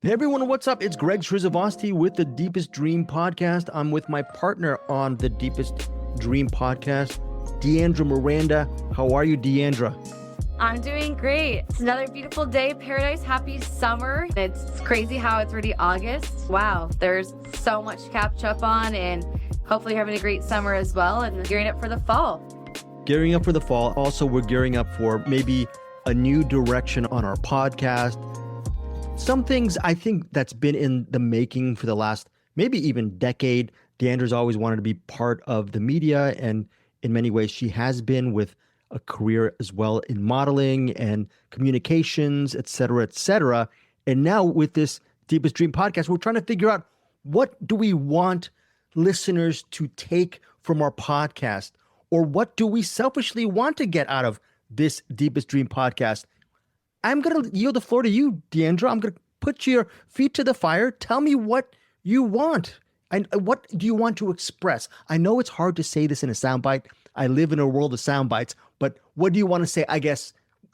Hey everyone, what's up? It's Greg Srizavosti with the Deepest Dream Podcast. I'm with my partner on the Deepest Dream Podcast, Deandra Miranda. How are you, Deandra? I'm doing great. It's another beautiful day, paradise, happy summer. It's crazy how it's already August. Wow, there's so much to catch up on, and hopefully you're having a great summer as well and gearing up for the fall. Gearing up for the fall. Also, we're gearing up for maybe a new direction on our podcast. Some things I think that's been in the making for the last maybe even decade. Deandra's always wanted to be part of the media, and in many ways she has been, with a career as well in modeling and communications, et cetera, et cetera. And now with this Deepest Dream Podcast, we're trying to figure out, what do we want listeners to take from our podcast? Or what do we selfishly want to get out of this Deepest Dream Podcast? I'm going to yield the floor to you, Deandra. I'm going to put your feet to the fire. Tell me what you want. And what do you want to express? I know it's hard to say this in a soundbite. I live in a world of sound bites, but what do you want to say? I guess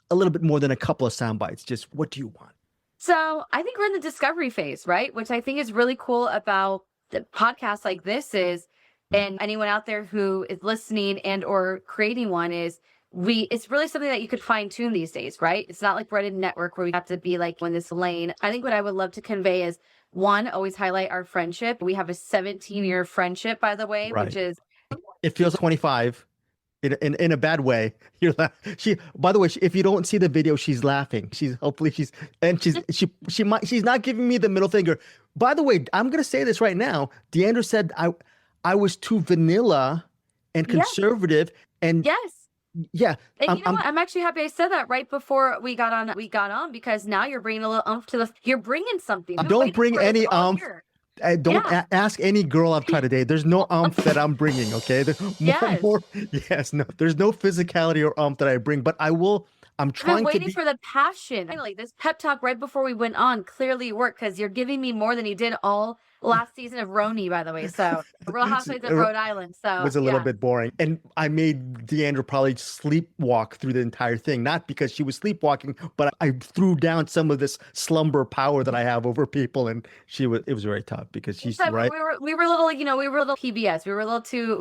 a little bit more than a couple of sound bites. Just what do you want? So I think we're in the discovery phase, right? Which I think is really cool about the podcast like this is, and anyone out there who is listening and or creating one is, it's really something that you could fine tune these days, right? It's not like we're at a network where we have to be like in this lane. I think what I would love to convey is, one, always highlight our friendship. We have a 17-year friendship, by the way, Right. which is, It feels 25 in a bad way. By the way, if you don't see the video, she's laughing. She's not giving me the middle finger. By the way, I'm going to say this right now. Deandra said I was too vanilla and conservative. And yes. Yeah. And you know what? I'm actually happy I said that right before we got on, because now you're bringing a little oomph to the, you're bringing something. Don't bring any oomph. Don't ask any girl I've tried to date. There's no oomph that I'm bringing. Okay. There's no, there's no physicality or oomph that I bring, but I will. I'm trying waiting for the passion. Finally, this pep talk right before we went on clearly worked, because you're giving me more than you did all last season of Roni, by the way. So Real Housewives of Rhode Island. So it was a little bit boring. And I made Deandra probably sleepwalk through the entire thing, not because she was sleepwalking, but I threw down some of this slumber power that I have over people. And it was very tough because she's right. We were a little, we were a little PBS. We were a little too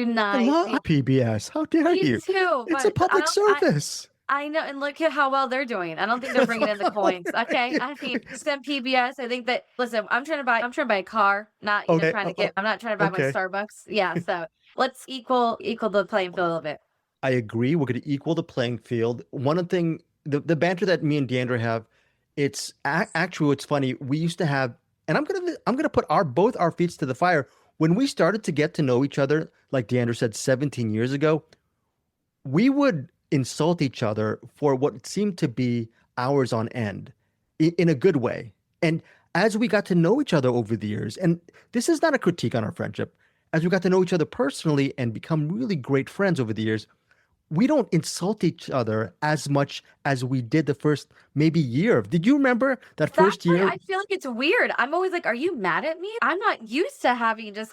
nice. I love PBS. How dare you? Me too. It's a public service. I know, and look at how well they're doing. I don't think they're bringing in the coins. Okay, I mean, some PBS. I think that. Listen, I'm trying to buy a car, not I'm not trying to buy my Starbucks. Yeah, so let's equal the playing field a little bit. I agree. We're going to equal the playing field. One thing, the banter that me and Deandra have, it's actually, it's funny. We used to have, and I'm gonna put both our feet to the fire. When we started to get to know each other, like Deandra said, 17 years ago, we would insult each other for what seemed to be hours on end in a good way. And as we got to know each other over the years, and this is not a critique on our friendship, as we got to know each other personally and become really great friends over the years, we don't insult each other as much as we did the first maybe year. Did you remember that first year? I feel like it's weird. I'm always like, are you mad at me? I'm used to having a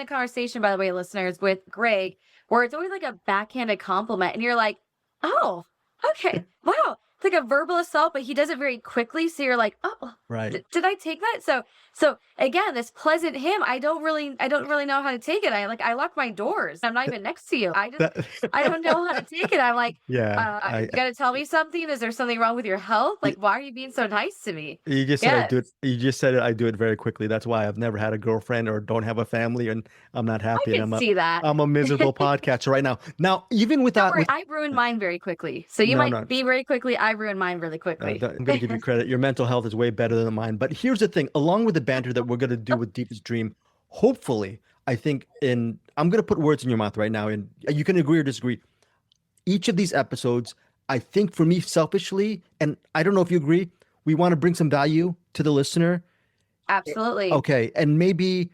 conversation, by the way, listeners, with Greg, where it's always like a backhanded compliment. And you're like, oh, okay. Wow. It's like a verbal assault, but he does it very quickly. So you're like, oh, right. Did I take that? So again, this pleasant him, I don't really know how to take it. I lock my doors. I'm not even next to you. I don't know how to take it. I'm like, you got to tell me something. Is there something wrong with your health? Like, why are you being so nice to me? You just said I do it. You just said it. I do it very quickly. That's why I've never had a girlfriend or don't have a family, and I'm not happy. I can see that. I'm a miserable podcaster right now. Now, even without, I ruined mine very quickly. So you might be very quickly. I ruined mine really quickly. I'm going to give you credit. Your mental health is way better than mine. But here's the thing. Along with the banter that we're going to do with Deepest Dream, hopefully, I think, I'm going to put words in your mouth right now, and you can agree or disagree. Each of these episodes, I think for me selfishly, and I don't know if you agree, we want to bring some value to the listener. Absolutely. Okay. And maybe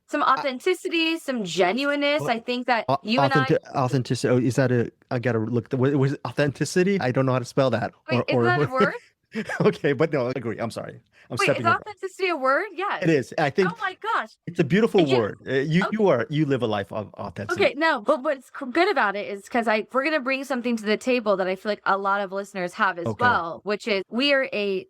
some authenticity, some genuineness. I think that you and I... Authenticity. Oh, is that I got to look. Was it authenticity? I don't know how to spell that. Wait, is that a word? Okay, but no, I agree. I'm sorry. Wait, is authenticity a word? Yes. It is. I think. Oh my gosh. It's a beautiful word. You live a life of authenticity. Okay, no, but what's good about it is because we're gonna bring something to the table that I feel like a lot of listeners have as well, which is we are a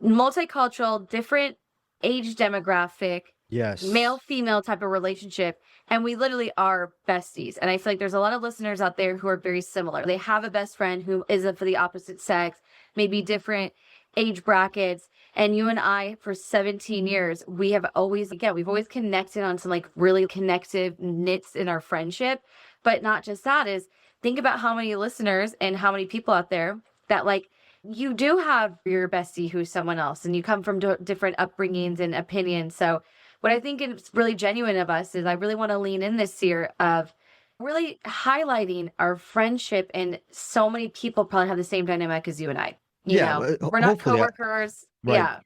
multicultural, different age demographic, Yes. male female type of relationship, and we literally are besties. And I feel like there's a lot of listeners out there who are very similar. They have a best friend who is for the opposite sex, maybe different age brackets. And you and I, for 17 years, we have always, again, we've always connected on some like really connective knits in our friendship. But not just that, is think about how many listeners and how many people out there that like you do have your bestie who's someone else, and you come from different upbringings and opinions. So what I think is really genuine of us is I really want to lean in this year of really highlighting our friendship, and so many people probably have the same dynamic as you and I. You know, we're not hopefully coworkers. right. Yeah.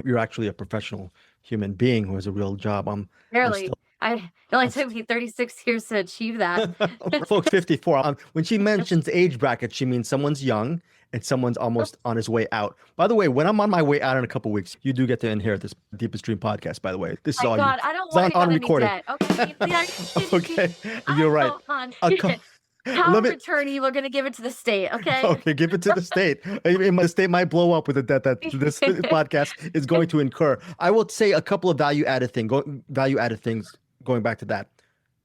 You're actually a professional human being who has a real job. I'm Barely. still, It only took me 36 years to achieve that. folks, 54. When she mentions age bracket, she means someone's young and someone's almost on his way out. By the way, when I'm on my way out in a couple weeks, you do get to inherit this Deepest Dream podcast, by the way. This is My all God, you. I don't It's want on to recording. Okay, Okay, you're right. However attorney, we're gonna give it to the state. Okay. Okay, give it to the state. The state might blow up with the debt that this podcast is going to incur. I will say a couple of value-added things going back to that.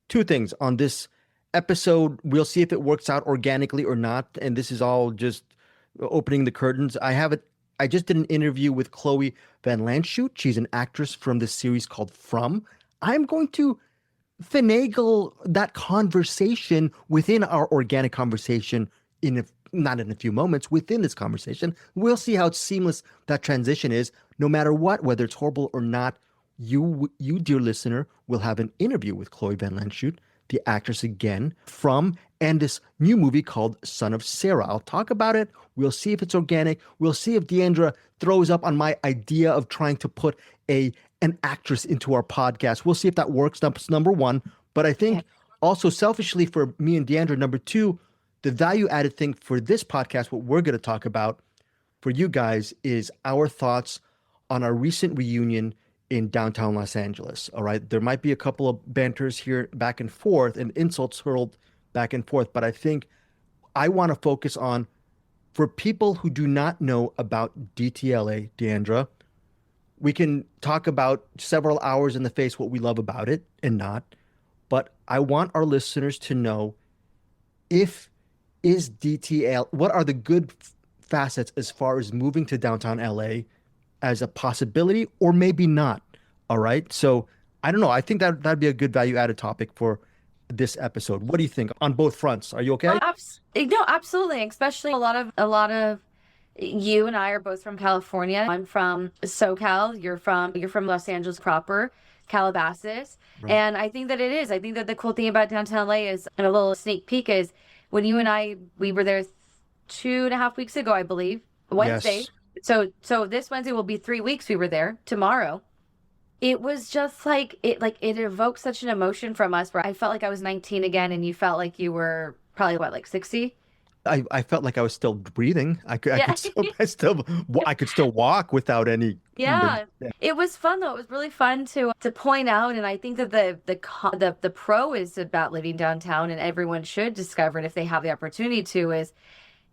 Two things on this episode. We'll see if it works out organically or not. And this is all just opening the curtains. I just did an interview with Chloe Van Landschoot. She's an actress from this series called From. I'm going to finagle that conversation within our organic conversation not in a few moments, within this conversation. We'll see how seamless that transition is. No matter what, whether it's horrible or not, you dear listener, will have an interview with Chloe Van Landschoot, the actress again, From, and this new movie called Son of Sara. I'll talk about it. We'll see if it's organic. We'll see if Deandra throws up on my idea of trying to put an actress into our podcast. We'll see if that works. That's number one. But I think also selfishly for me and Deandra, number two, the value added thing for this podcast, what we're going to talk about for you guys is our thoughts on our recent reunion in downtown Los Angeles. All right. There might be a couple of banters here back and forth and insults hurled back and forth. But I think I want to focus on, for people who do not know about DTLA, Deandra, we can talk about several hours in the face what we love about it and not. But I want our listeners to know, what are the good facets as far as moving to downtown LA as a possibility or maybe not. All right. So I don't know. I think that'd be a good value added topic for this episode. What do you think on both fronts? Are you okay? No, absolutely. Especially a lot of you and I are both from California. I'm from SoCal. You're from Los Angeles proper, Calabasas. Right. And I think that it is. I think that the cool thing about downtown LA is, and a little sneak peek is, when you and I, we were there 2.5 weeks ago, I believe, Wednesday. Yes. So this Wednesday will be 3 weeks we were there, tomorrow. It was just it evoked such an emotion from us where I felt like I was 19 again, and you felt like you were probably 60? I felt like I was still breathing. I could still walk without any. Yeah. It was fun though. It was really fun to point out, and I think that the pro is about living downtown, and everyone should discover it if they have the opportunity to. Is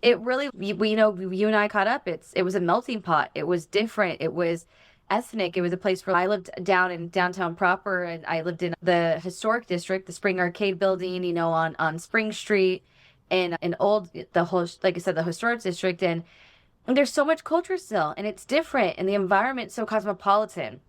it really? You and I caught up. It was a melting pot. It was different. It was ethnic. It was a place where I lived down in downtown proper, and I lived in the historic district, the Spring Arcade building, on Spring Street, and like I said, the historic district, and there's so much culture still, and it's different, and the environment's so cosmopolitan.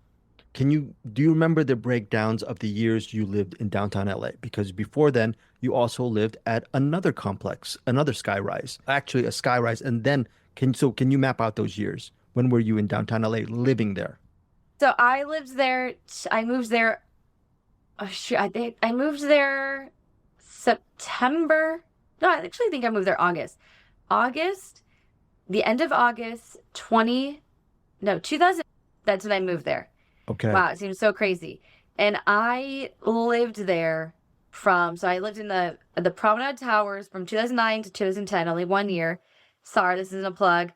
Do you remember the breakdowns of the years you lived in downtown LA? Because before then, you also lived at another complex, another skyrise, actually a skyrise, and then can you map out those years? When were you in downtown LA living there? So I lived there. I moved there. Oh, shoot, I moved there September. No, I actually think I moved there August. The end of August 2000. That's when I moved there. Okay. Wow, it seems so crazy. And I lived there so I lived in the Promenade Towers from 2009 to 2010, only 1 year. Sorry, this isn't a plug.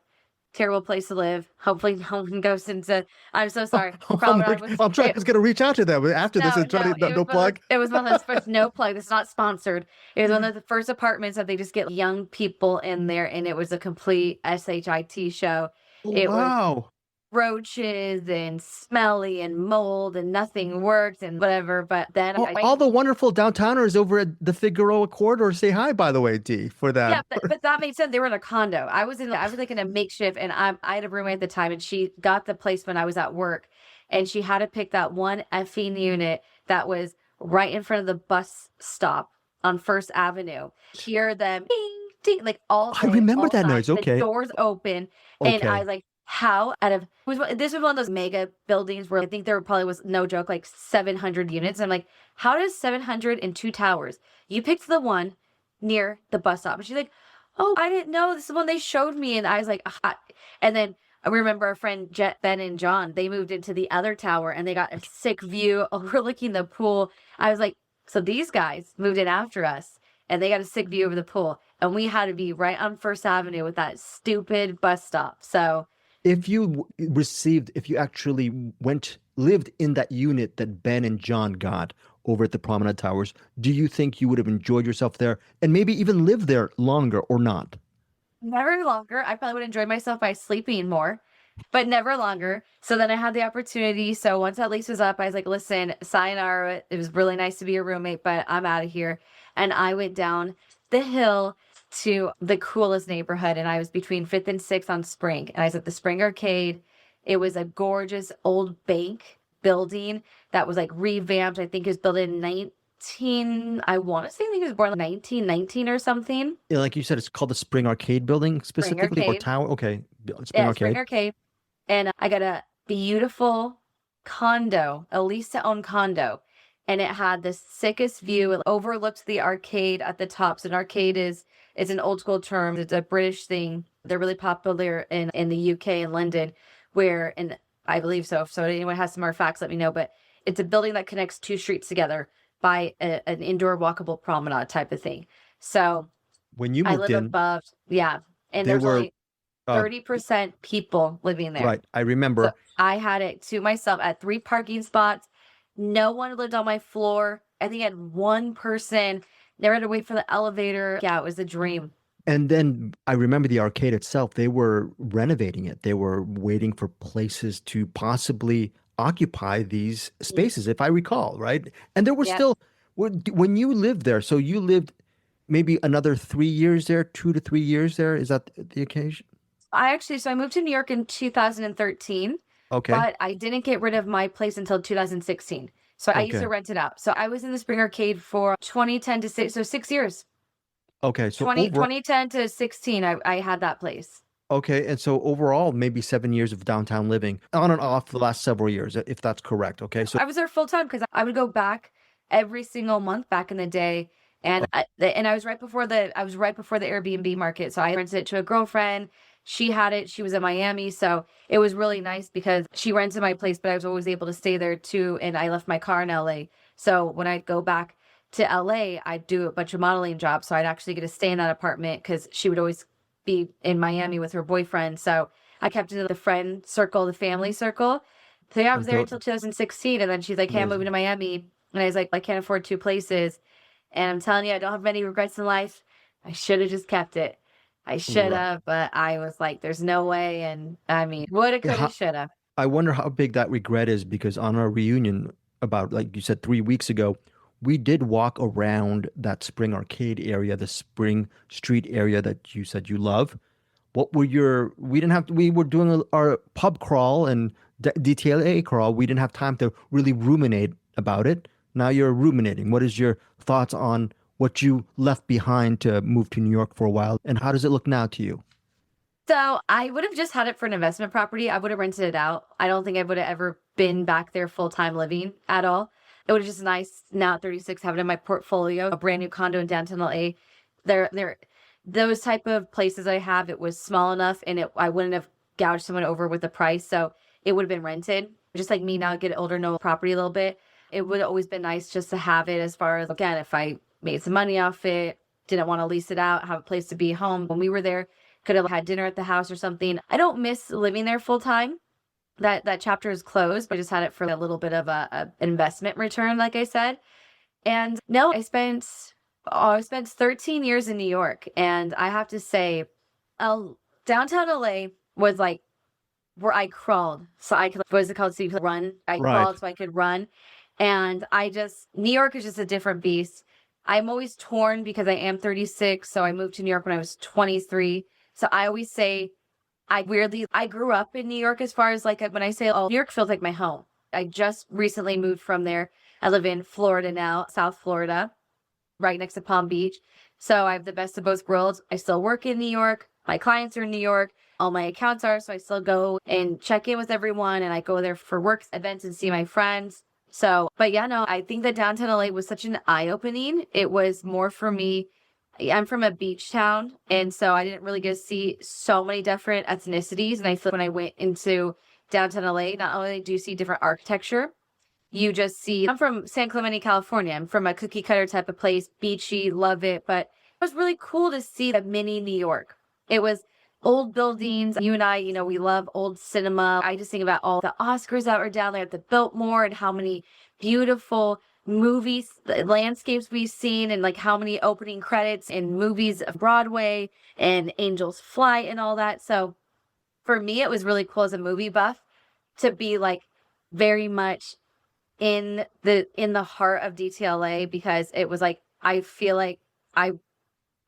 Terrible place to live. Hopefully no one goes into. I'm so sorry. I'm trying. I was gonna reach out to them after this. No plug. It was one of those first no plug. It's not sponsored. It was one of the first apartments that they just get young people in there, and it was a complete shit show. Wow. roaches and smelly and mold and nothing worked and whatever. But then All the wonderful downtowners over at the Figueroa corridor say hi, by the way, D, for that. yeah, but that made sense. They were in a condo. I was like in a makeshift, and I had a roommate at the time, and she got the place when I was at work, and she had to pick that one effing unit that was right in front of the bus stop on First Avenue. Hear them ding, ding, like all I day, remember all that night. noise. The Okay. doors open, and I Okay. was like, how out of this was one of those mega buildings where I think there probably was, no joke, like 700 units. And I'm like, how does 702 towers? You picked the one near the bus stop. And she's like, oh, I didn't know. This is the one they showed me. And I was like, ah. And then I remember our friend Ben and John, they moved into the other tower and they got a sick view overlooking the pool. I was like, so these guys moved in after us and they got a sick view over the pool. And we had to be right on First Avenue with that stupid bus stop. So If if you actually lived in that unit that Ben and John got over at the Promenade Towers, do you think you would have enjoyed yourself there and maybe even lived there longer or not? never longer. I probably would enjoy myself by sleeping more, but never longer. So then I had the opportunity. So once that lease was up, I was like, listen, sayonara. It was really nice to be a roommate, but I'm out of here. And I went down the hill to the coolest neighborhood. And I was between 5th and 6th on Spring. And I was at the Spring Arcade. It was a gorgeous old bank building that was like revamped. I think it was built in 19, I want to say, I think it was born like 1919 or something. Yeah, like you said, it's called the Spring Arcade Building Spring specifically, or Arcade. tower. Okay, Spring Yeah, Spring Arcade. Arcade. And I got a beautiful condo, a lease-to-own condo. And it had the sickest view. It overlooked the arcade at the top. So an arcade is an old school term. It's a British thing. They're really popular in the UK and London, where, and I believe so. So if anyone has some more facts, let me know. But it's a building that connects two streets together by an indoor walkable promenade type of thing. So When you I moved live in, above, yeah. And there there's were only uh, 30% people living there. right. I So remember. I had it to myself at 3 parking spots. No one lived on my floor. I think I had one person. Never had to wait for the elevator. Yeah, it was a dream. And then I remember the arcade itself, they were renovating it. They were waiting for places to possibly occupy these Mhm. spaces, if I recall, right? And there were Yep. still, when you lived there, so you lived maybe another 3 years there, 2 to 3 years there. Is that the occasion? So I moved to New York in 2013, Okay. but I didn't get rid of my place until 2016. So I used to Okay. rent it out. So I was in the Spring Arcade for 2010 to 6, so 6 years. Okay. So 2010 to 16, I had that place. okay. And so overall, maybe 7 years of downtown living on and off the last several years, if that's correct. Okay. So, I was there full time because I would go back every single month back in the day. And I was right before the Airbnb market. So I rented it to a girlfriend. She had it. She was in Miami. So it was really nice because she rented my place, but I was always able to stay there too. And I left my car in LA. So when I go back to LA, I'd do a bunch of modeling jobs. So I'd actually get to stay in that apartment because she would always be in Miami with her boyfriend. So I kept it in the friend circle, the family circle. So yeah, I was there until until 2016. And then she's like, hey, I'm moving amazing. to Miami. And I was like, I can't afford two places. And I'm telling you, I don't have many regrets in life. I should have just kept it. I should Right. have, but I was like, there's no way. And I mean, woulda, coulda, How, shoulda. I wonder how big that regret is because on our reunion about, like you said, 3 weeks ago, we did walk around that Spring Arcade area, the Spring Street area that you said you love. We didn't have to, we were doing our pub crawl and DTLA crawl. We didn't have time to really ruminate about it. Now you're ruminating. What is your thoughts on what you left behind to move to New York for a while? And how does it look now to you? So I would have just had it for an investment property. I would have rented it out. I don't think I would have ever been back there full time living at all. It would have just nice now at 36 having it in my portfolio, a brand new condo in downtown LA. There, those type of places I have, it was small enough and I wouldn't have gouged someone over with the price. So it would have been rented. Just like me now, get older, know property a little bit. It would have always been nice just to have it as far as, again, if I made some money off it, didn't want to lease it out, have a place to be home. When we were there, could have had dinner at the house or something. I don't miss living there full time. That chapter is closed, but I just had it for a little bit of a investment return, like I said. And no, I spent 13 years in New York, and I have to say, downtown LA was like where I crawled. So I could, what is it called? So you could run. I Right. crawled so I could run. And New York is just a different beast. I'm always torn because I am 36. So I moved to New York when I was 23. So I always say, I grew up in New York as far as like when I say, oh, New York feels like my home. I just recently moved from there. I live in Florida now, South Florida, right next to Palm Beach. So I have the best of both worlds. I still work in New York. My clients are in New York. All my accounts are. So I still go and check in with everyone. And I go there for work events and see my friends. So, but yeah, no, I think that downtown LA was such an eye-opening. It was more for me. I'm from a beach town. And so I didn't really get to see so many different ethnicities. And I feel like when I went into downtown LA, not only do you see different architecture, you just see, I'm from San Clemente, California. I'm from a cookie cutter type of place, beachy, love it. But it was really cool to see the mini New York. It was old buildings. You and I, we love old cinema. I just think about all the Oscars that were down there at the Biltmore and how many beautiful movies, landscapes we've seen, and like how many opening credits in movies of Broadway and Angels Flight and all that. So for me, it was really cool as a movie buff to be like very much in the heart of DTLA, because it was like, I feel like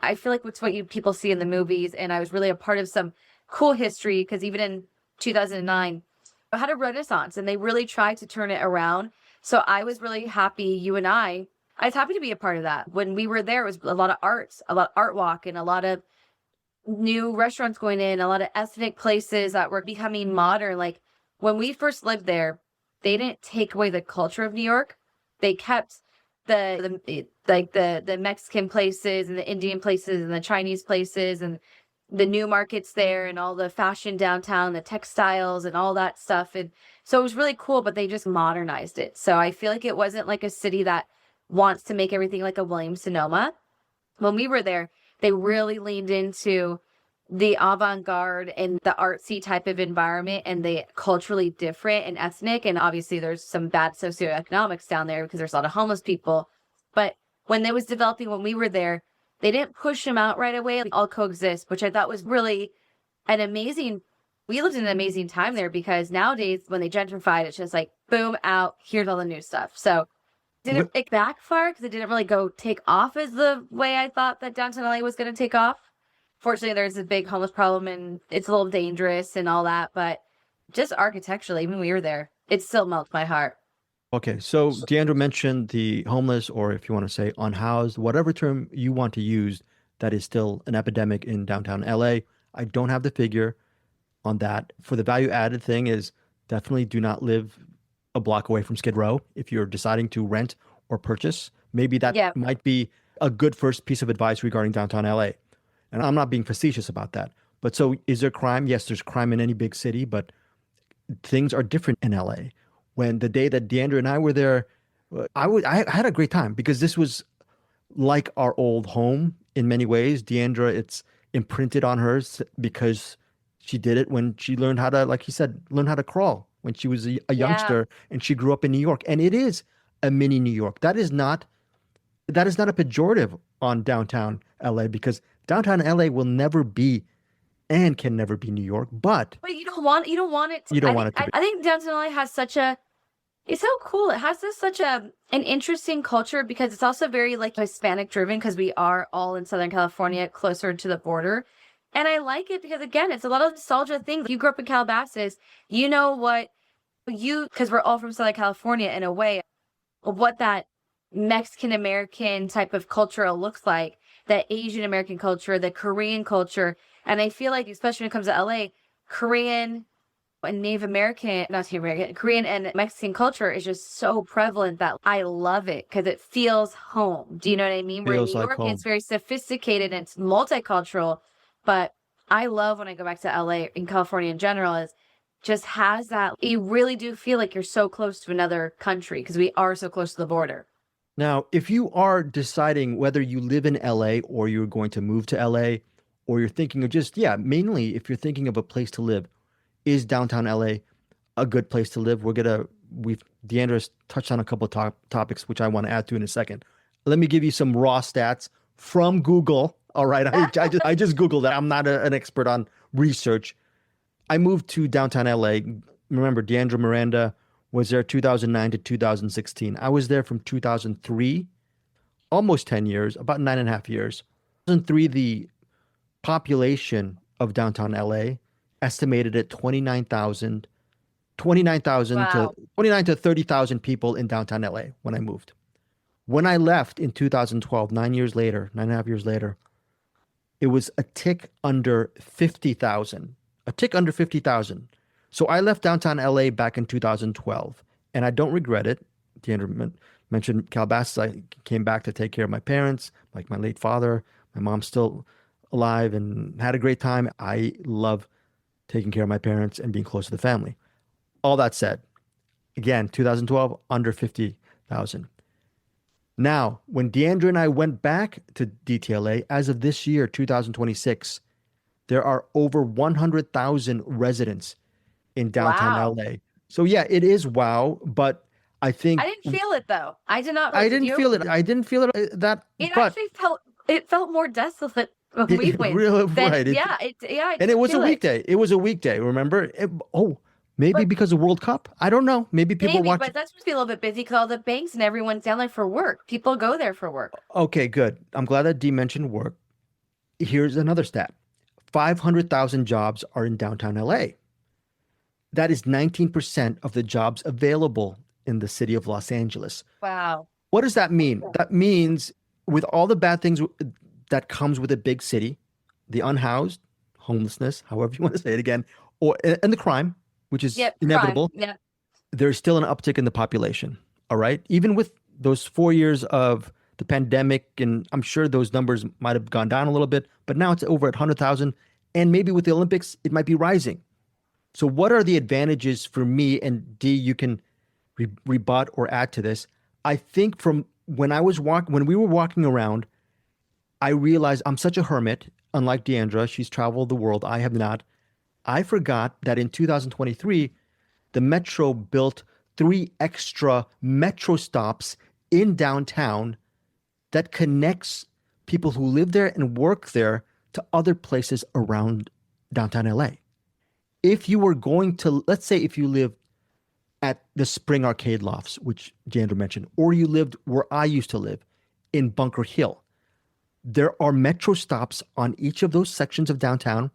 it's what people see in the movies. And I was really a part of some cool history, because even in 2009, I had a renaissance and they really tried to turn it around. So I was really happy, I was happy to be a part of that. When we were there, it was a lot of arts, a lot of art walk, and a lot of new restaurants going in, a lot of ethnic places that were becoming modern. Like when we first lived there, they didn't take away the culture of New York. They kept the Mexican places and the Indian places and the Chinese places and the new markets there and all the fashion downtown, the textiles and all that stuff. And so it was really cool, but they just modernized it. So I feel like it wasn't like a city that wants to make everything like a Williams-Sonoma. When we were there, they really leaned into the avant-garde and the artsy type of environment, and the culturally different and ethnic. And obviously there's some bad socioeconomics down there because there's a lot of homeless people. But when they was developing, when we were there, they didn't push them out right away. Like, all coexist, which I thought was really we lived in an amazing time there, because nowadays when they gentrified, it's just like, boom, out, here's all the new stuff. So didn't it backfire because it didn't really take off as the way I thought that downtown LA was going to take off. Fortunately, there's a big homeless problem and it's a little dangerous and all that, but just architecturally, when we were there, it still melts my heart. Okay, so Deandra mentioned the homeless, or if you want to say unhoused, whatever term you want to use, that is still an epidemic in downtown LA. I don't have the figure on that. For the value added thing is, definitely do not live a block away from Skid Row if you're deciding to rent or purchase. Maybe that might be a good first piece of advice regarding downtown LA. And I'm not being facetious about that. But so is there crime? Yes, there's crime in any big city, but things are different in LA. When the day that Deandra and I were there, I had a great time, because this was like our old home in many ways. Deandra, it's imprinted on her because she did it when she learned how to, like he said, learn how to crawl when she was a youngster, and she grew up in New York. And it is a mini New York. That is not a pejorative on downtown LA, because downtown LA will never be and can never be New York, but you don't want it to. You don't want it to be. I think downtown LA has it's so cool. It has such an interesting culture, because it's also very like Hispanic driven, because we are all in Southern California, closer to the border. And I like it because, again, it's a lot of nostalgia things. You grew up in Calabasas, because we're all from Southern California in a way, what that Mexican American type of culture looks like, the Asian American culture, the Korean culture. And I feel like, especially when it comes to LA, Korean and Korean and Mexican culture is just so prevalent that I love it, because it feels home. Do you know what I mean? Where in New York, it's very sophisticated and it's multicultural. But I love when I go back to LA, in California in general, is just has that. You really do feel like you're so close to another country, because we are so close to the border. Now, if you are deciding whether you live in LA or you're going to move to LA, or you're thinking of mainly if you're thinking of a place to live, is downtown LA a good place to live? Deandra's touched on a couple of topics, which I want to add to in a second. Let me give you some raw stats from Google. All right. I just Googled that. I'm not an expert on research. I moved to downtown LA. Remember, Deandra Miranda was there 2009 to 2016. I was there from 2003, almost 10 years, about 9.5 years. 2003, the population of downtown LA estimated at 29,000 to Wow. 29 to 30,000 people in downtown LA when I moved. When I left in 2012, 9 years later, 9.5 years later, it was a tick under 50,000, a tick under 50,000. So I left downtown LA back in 2012, and I don't regret it. Deandra mentioned Calabasas. I came back to take care of my parents, like my late father. My mom's still alive and had a great time. I love taking care of my parents and being close to the family. All that said, again, 2012, under 50,000. Now, when Deandra and I went back to DTLA, as of this year, 2026, there are over 100,000 residents in downtown Wow. LA. So yeah, it is wow, but I think I didn't feel it though. I did not. I Did didn't you? feel it. I didn't feel it that, It but actually felt more desolate when we went. real Than right. I And it didn't was a feel it. weekday. It was a weekday. Remember? Maybe But because of World Cup. I don't know. Maybe people maybe, watch. but that's supposed to be a little bit busy because all the banks and everyone's down there for work. People go there for work. Okay, good. I'm glad that Dee mentioned work. Here's another stat: 500,000 jobs are in downtown LA. That is 19% of the jobs available in the city of Los Angeles. Wow. What does that mean? That means with all the bad things that comes with a big city, the unhoused, homelessness, however you want to say it again, and the crime, which is Yep. Crime. inevitable, Yeah. there's still an uptick in the population. All right. Even with those 4 years of the pandemic, and I'm sure those numbers might have gone down a little bit, but now it's over at 100,000. And maybe with the Olympics, it might be rising. So what are the advantages for me? And Dee, you can rebut or add to this. I think from when we were walking around, I realized I'm such a hermit. Unlike Deandra, she's traveled the world. I have not. I forgot that in 2023, the Metro built 3 extra Metro stops in downtown that connects people who live there and work there to other places around downtown LA. If you were going to, let's say if you lived at the Spring Arcade Lofts, which Deandra mentioned, or you lived where I used to live in Bunker Hill, there are Metro stops on each of those sections of downtown,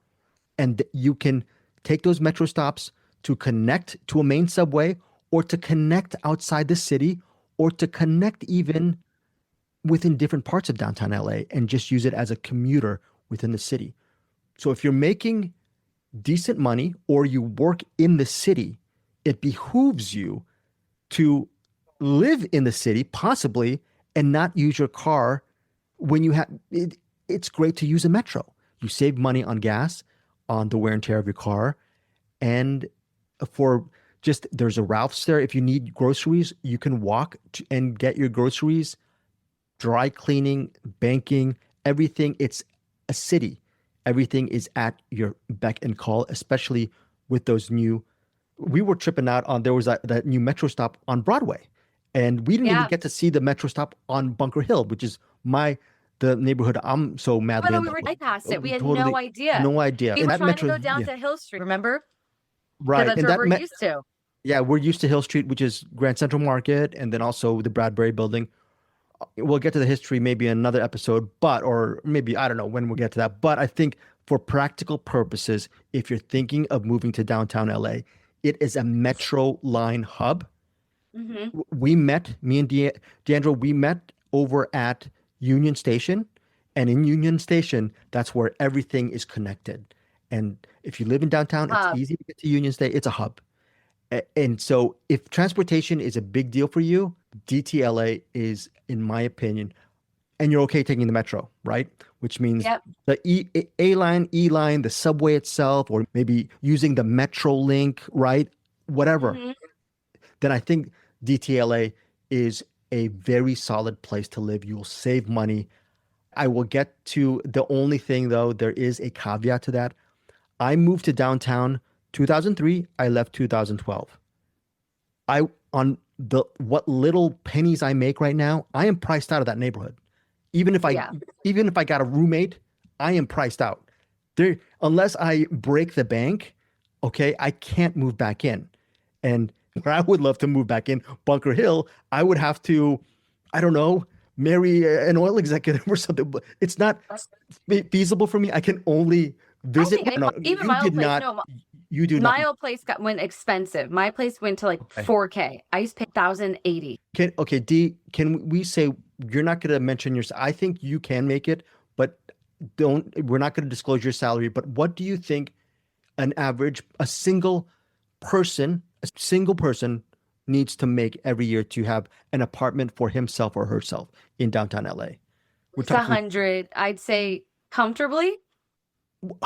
and you can take those Metro stops to connect to a main subway or to connect outside the city or to connect even within different parts of downtown LA and just use it as a commuter within the city. So if you're making decent money or you work in the city, it behooves you to live in the city possibly and not use your car when you have it. It's great to use a Metro. You save money on gas, on the wear and tear of your car, and there's a Ralph's there. If you need groceries, you can walk and get your groceries, dry cleaning, banking, everything. It's a city. Everything is at your beck and call, especially with those we were tripping out on, there was that new Metro stop on Broadway. And we didn't even get to see the Metro stop on Bunker Hill, which is the neighborhood I'm so madly But in we love were with. right past it. We had Totally, no idea. no idea. We And were that trying to Metro, go down yeah, to Hill Street, remember? right. Because that's And where we're used to. yeah, we're used to Hill Street, which is Grand Central Market, and then also the Bradbury Building. We'll get to the history maybe in another episode, or maybe, I don't know when we'll get to that. But I think for practical purposes, if you're thinking of moving to downtown LA, it is a Metro line hub. Mm-hmm. Me and Deandra, we met over at Union Station. And in Union Station, that's where everything is connected. And if you live in downtown, it's easy to get to Union Station. It's a hub. And so if transportation is a big deal for you, DTLA is, in my opinion, and you're okay taking the Metro, right? Which means the A line, E line, the subway itself, or maybe using the Metro link, right? Whatever. Mm-hmm. Then I think DTLA is a very solid place to live. You will save money. I will get to the only thing, though, there is a caveat to that. I moved to downtown 2003. I left 2012. On what little pennies I make right now, I am priced out of that neighborhood. Even if I got a roommate, I am priced out. Unless I break the bank, Okay, I can't move back in. And where I would love to move back in, Bunker Hill, I would have to, I don't know, marry an oil executive or something. But it's not feasible for me. I can only I visit. think No, even you my old did place, not. no, You do not. my old place went expensive. My place went to like Okay. 4K. I used to pay 1,080. Okay, D, can we say you're not going to mention your, I think you can make it, but we're not going to disclose your salary. But what do you think an average, a single person needs to make every year to have an apartment for himself or herself in downtown LA? We're It's a talking 100. I'd say comfortably.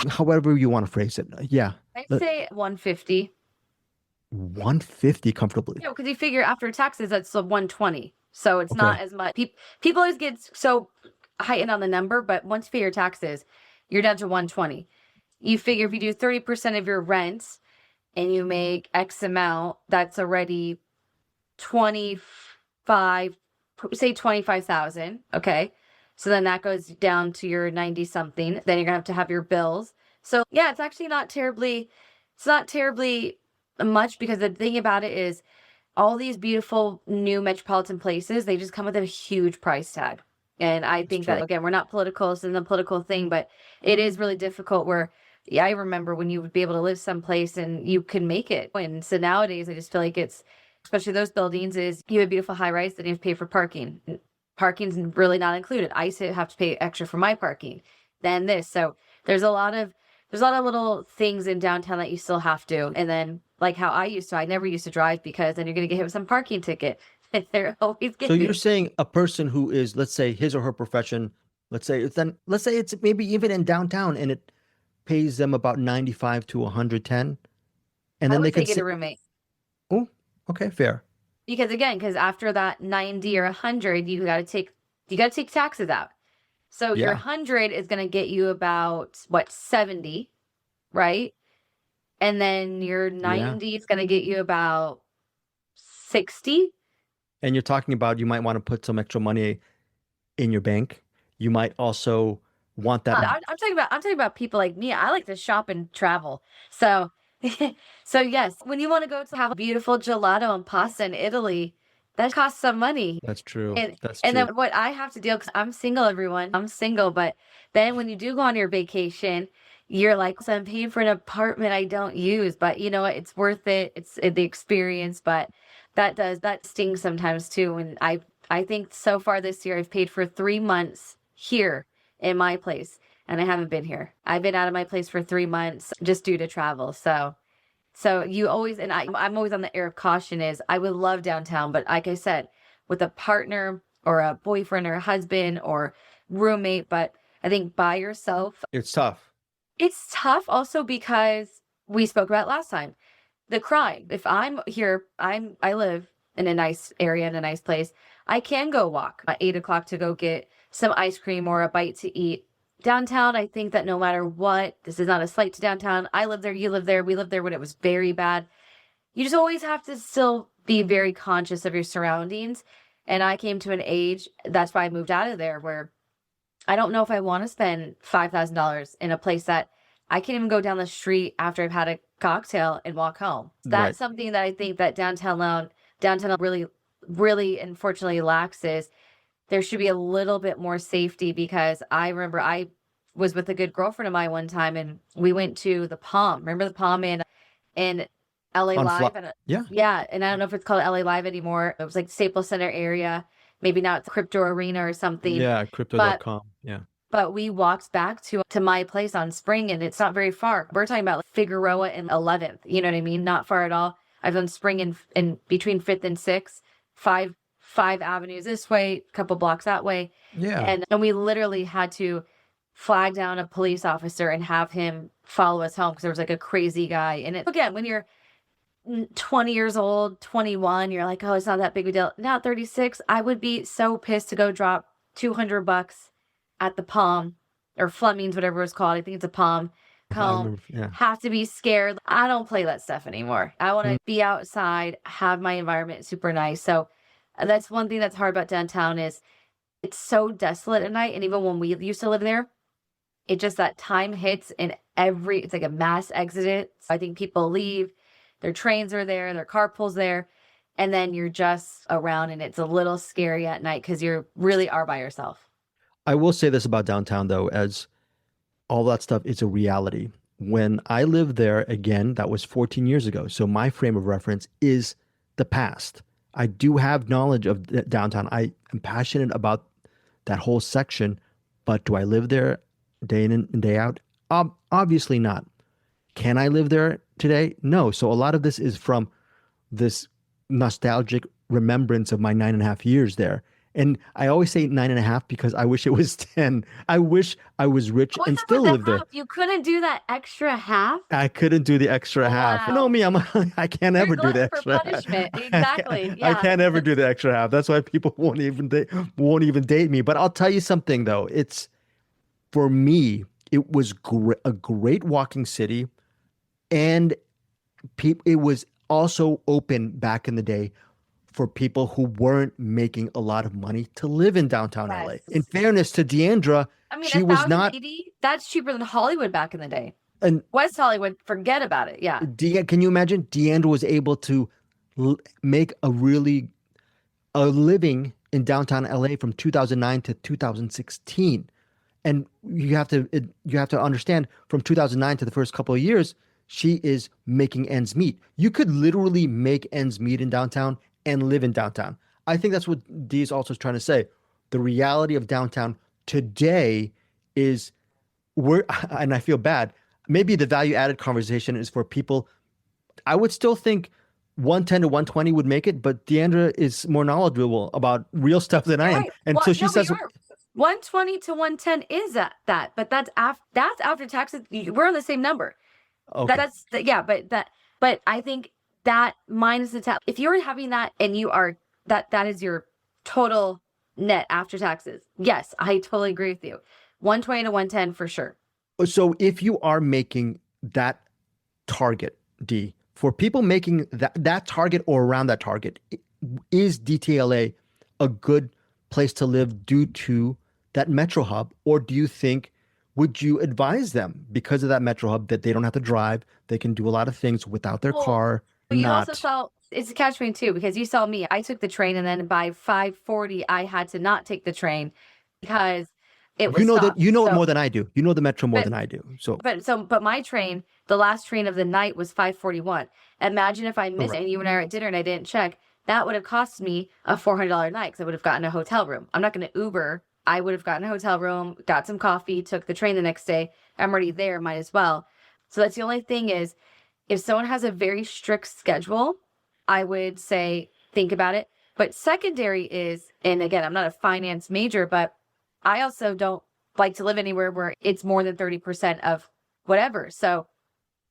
however you want to phrase it. Yeah. I'd say 150. 150 comfortably. Yeah, because you figure after taxes, that's 120. So it's not Okay. as much. People always get so heightened on the number, but once you pay your taxes, you're down to 120. You figure if you do 30% of your rent and you make X amount, that's already 25, say 25,000. Okay. So then that goes down to your 90 something. Then you're gonna have to have your bills. So yeah, it's not terribly much, because the thing about it is all these beautiful new metropolitan places, they just come with a huge price tag. And I think that, true. again, we're not political, it's a political thing, but it is really difficult where, yeah, I remember when you would be able to live someplace and you can make it. And so nowadays, I just feel like it's, especially those buildings, is you have a beautiful high rise, then you have to pay for parking. Parking's really not included. I used to have to pay extra for my parking. Then this. So there's a lot of little things in downtown that you still have to. And then like how I never used to drive, because then you're going to get hit with some parking ticket. They're always So getting. you're saying a person who is, let's say, his or her profession, let's say it's maybe even in downtown and it pays them about 95 to 110, and I then they would say can get a say, roommate. oh, okay, fair. Because after that 90 or 100, you got to take taxes out. So your Yeah. 100 is going to get you about what, 70, right? And then your 90 is going to get you about 60. And you're talking about you might want to put some extra money in your bank. You might also want that. I'm talking about people like me. I like to shop and travel. So so yes, when you want to go to have a beautiful gelato and pasta in Italy, that costs some money. That's true. That's And true. then what I have to deal, because I'm single, everyone. I'm single, but then when you do go on your vacation, you're like, so I'm paying for an apartment I don't use, but you know what? It's worth it. It's the experience, but that stings sometimes too. And I think so far this year I've paid for 3 months here in my place, and I haven't been here. I've been out of my place for 3 months just due to travel. So you always, and I'm always on the air of caution, is I would love downtown, but like I said, with a partner or a boyfriend or a husband or roommate, but I think by yourself, It's tough. it's tough also because we spoke about last time, the crime. If I'm here, I live in a nice area, in a nice place. I can go walk at 8 o'clock to go get some ice cream or a bite to eat. Downtown, I think that no matter what, this is not a slight to downtown. I live there, you live there, we lived there when it was very bad. You just always have to still be very conscious of your surroundings. And I came to an age, that's why I moved out of there, where I don't know if I want to spend $5,000 in a place that I can't even go down the street after I've had a cocktail and walk home. That's Right. something that I think that downtown really, really unfortunately lacks, is there should be a little bit more safety, because I remember I was with a good girlfriend of mine one time and we went to the Palm. Remember the Palm in LA On Live? Fly- And Yeah. yeah, and I don't know if it's called LA Live anymore. It was like Staples Center area. Maybe now it's Crypto Arena or something. Yeah, But crypto.com. Yeah. but we walked back to my place on Spring, and it's not very far. We're talking about like Figueroa and 11th. You know what I mean? Not far at all. I've done Spring in between 5th and 6th, five avenues this way, a couple blocks that way. Yeah. And we literally had to flag down a police officer and have him follow us home because there was like a crazy guy. And again, when you're 20 years old, 21, you're like, oh, it's not that big of a deal. Now at 36, I would be so pissed to go drop $200 at the Palm or Fleming's, whatever it's called. I think it's a Palm. Home, Yeah. have to be scared. I don't play that stuff anymore. I want to be outside, have my environment super nice. So that's one thing that's hard about downtown, is it's so desolate at night. And even when we used to live there, it just that time hits and it's like a mass exodus. I think people leave, their trains are there, their carpool's there, and then you're just around and it's a little scary at night because you really are by yourself. I will say this about downtown though, as all that stuff is a reality. When I lived there, again, that was 14 years ago. So my frame of reference is the past. I do have knowledge of downtown. I am passionate about that whole section, but do I live there day in and day out? Obviously not. Can I live there today? No. So a lot of this is from this nostalgic remembrance of my 9.5 years there. And I always say 9.5 because I wish it was 10. I wish I was rich What's and up still with the live there. half? You couldn't do that extra half? I couldn't do the extra half. You know Wow. me, I can't You're ever do the glutton for extra half. punishment. Exactly. I Yeah. can't ever do the extra half. That's why people won't even date me. But I'll tell you something though. It's for me, it was a great walking city, and it was also open back in the day for people who weren't making a lot of money to live in downtown LA. Yes. In fairness to Deandra, I mean, she was not. 1,080, that's cheaper than Hollywood back in the day. And West Hollywood, forget about it. Yeah. Can you imagine? Deandra was able to make a living in downtown LA from 2009 to 2016. And you have to understand, from 2009 to the first couple of years, she is making ends meet. You could literally make ends meet in downtown and live in downtown. I think that's what Dee is also trying to say. The reality of downtown today is and I feel bad. Maybe the value added conversation is for people. I would still think 110 to 120 would make it, but Deandra is more knowledgeable about real stuff than I am. Right. And Well, so she no, says, 120 to 110 is that, but that's after taxes. We're on the same number. okay. But I think that minus the tax, if you're having that and you are that is your total net after taxes. Yes, I totally agree with you. 120 to 110 for sure. So if you are making that target, D, for people making that target or around that target, is DTLA a good place to live due to that metro hub? Or do you think, would you advise them because of that metro hub that they don't have to drive, they can do a lot of things without their car? But you also saw, it's a catch-22 because you saw me. I took the train and then by 5:40 I had to not take the train because it was stopped. You know it more than I do. You know the metro more than I do. But my train, the last train of the night was 5:41. Imagine if I missed it and you and I were at dinner and I didn't check. That would have cost me a $400 night because I would have gotten a hotel room. I'm not going to Uber. I would have gotten a hotel room, got some coffee, took the train the next day. I'm already there, might as well. So that's the only thing is, if someone has a very strict schedule, I would say think about it. But secondary is, and again, I'm not a finance major, but I also don't like to live anywhere where it's more than 30% of whatever. So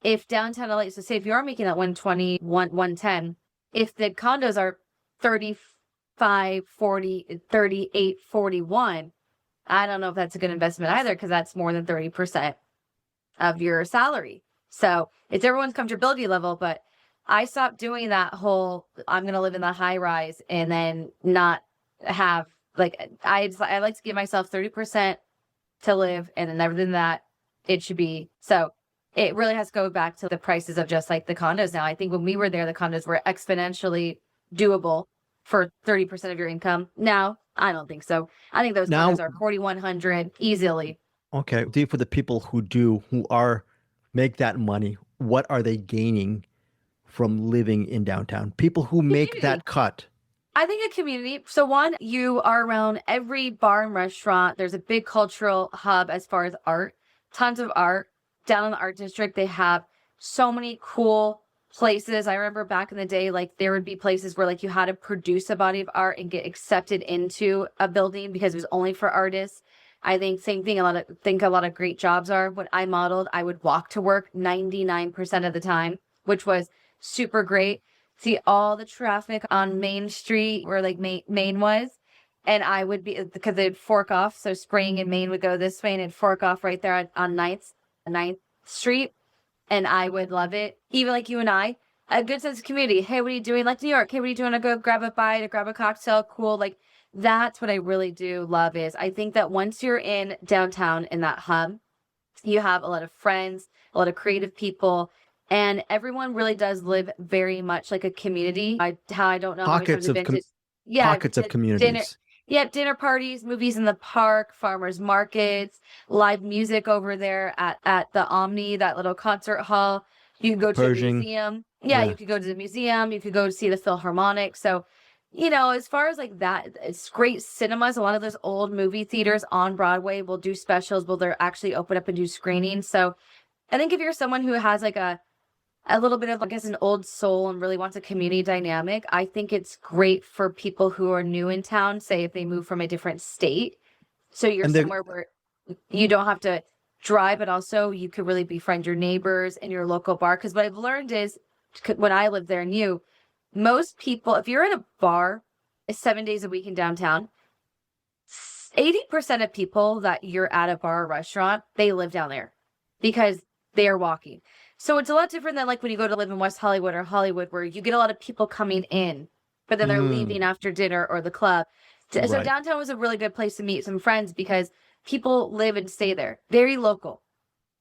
if downtown LA, so say if you are making that 120, 110, if the condos are 35, 40, 38, 41, I don't know if that's a good investment either, because that's more than 30% of your salary. So it's everyone's comfortability level, but I stopped doing that whole, I'm going to live in the high rise and then not have, like, I like to give myself 30% to live, and then other than that, it should be. So it really has to go back to the prices of just like the condos now. I think when we were there, the condos were exponentially doable for 30% of your income. Now, I don't think so. I think those condos are 4,100 easily. Okay. For the people who make that money, what are they gaining from living in downtown? People who make that cut. I think a community. So one, you are around every bar and restaurant. There's a big cultural hub as far as art, tons of art. Down in the art district, they have so many cool places. I remember back in the day, like there would be places where like you had to produce a body of art and get accepted into a building because it was only for artists. I think same thing. A lot of great jobs are. When I modeled, I would walk to work 99% of the time, which was super great. See all the traffic on Main Street where like Main was. And I would be, because they'd fork off. So Spring and Main would go this way and it'd fork off right there on 9th Street. And I would love it. Even like you and I, a good sense of community. Hey, what are you doing? Like New York. Hey, what are you doing? To go grab a bite, to grab a cocktail. Cool. Like that's what I really do love is I think that once you're in downtown in that hub, You have a lot of friends, a lot of creative people, and everyone really does live very much like a community. I don't know how many times Pockets I've of been to, yeah, pockets of dinner, communities. yeah, dinner parties, movies in the park, farmers markets, live music over there at the Omni, that little concert hall. You can go to a Pershing. museum. Yeah, you Yeah. could go to the museum. You could go see the Philharmonic. So, as far as like that, it's great cinemas. A lot of those old movie theaters on Broadway will do specials. Will they're actually open up and do screenings. So I think if you're someone who has like a little bit of, I guess, an old soul and really wants a community dynamic, I think it's great for people who are new in town, say if they move from a different state. So you're And they somewhere where you don't have to drive, but also you could really befriend your neighbors in your local bar. Because what I've learned is when I lived there and most people, if you're in a bar 7 days a week in downtown, 80% of people that you're at a bar or restaurant, they live down there because they are walking. So it's a lot different than like when you go to live in West Hollywood or Hollywood, where you get a lot of people coming in, but then they're leaving after dinner or the club. So right. downtown was a really good place to meet some friends because people live and stay there. Very local.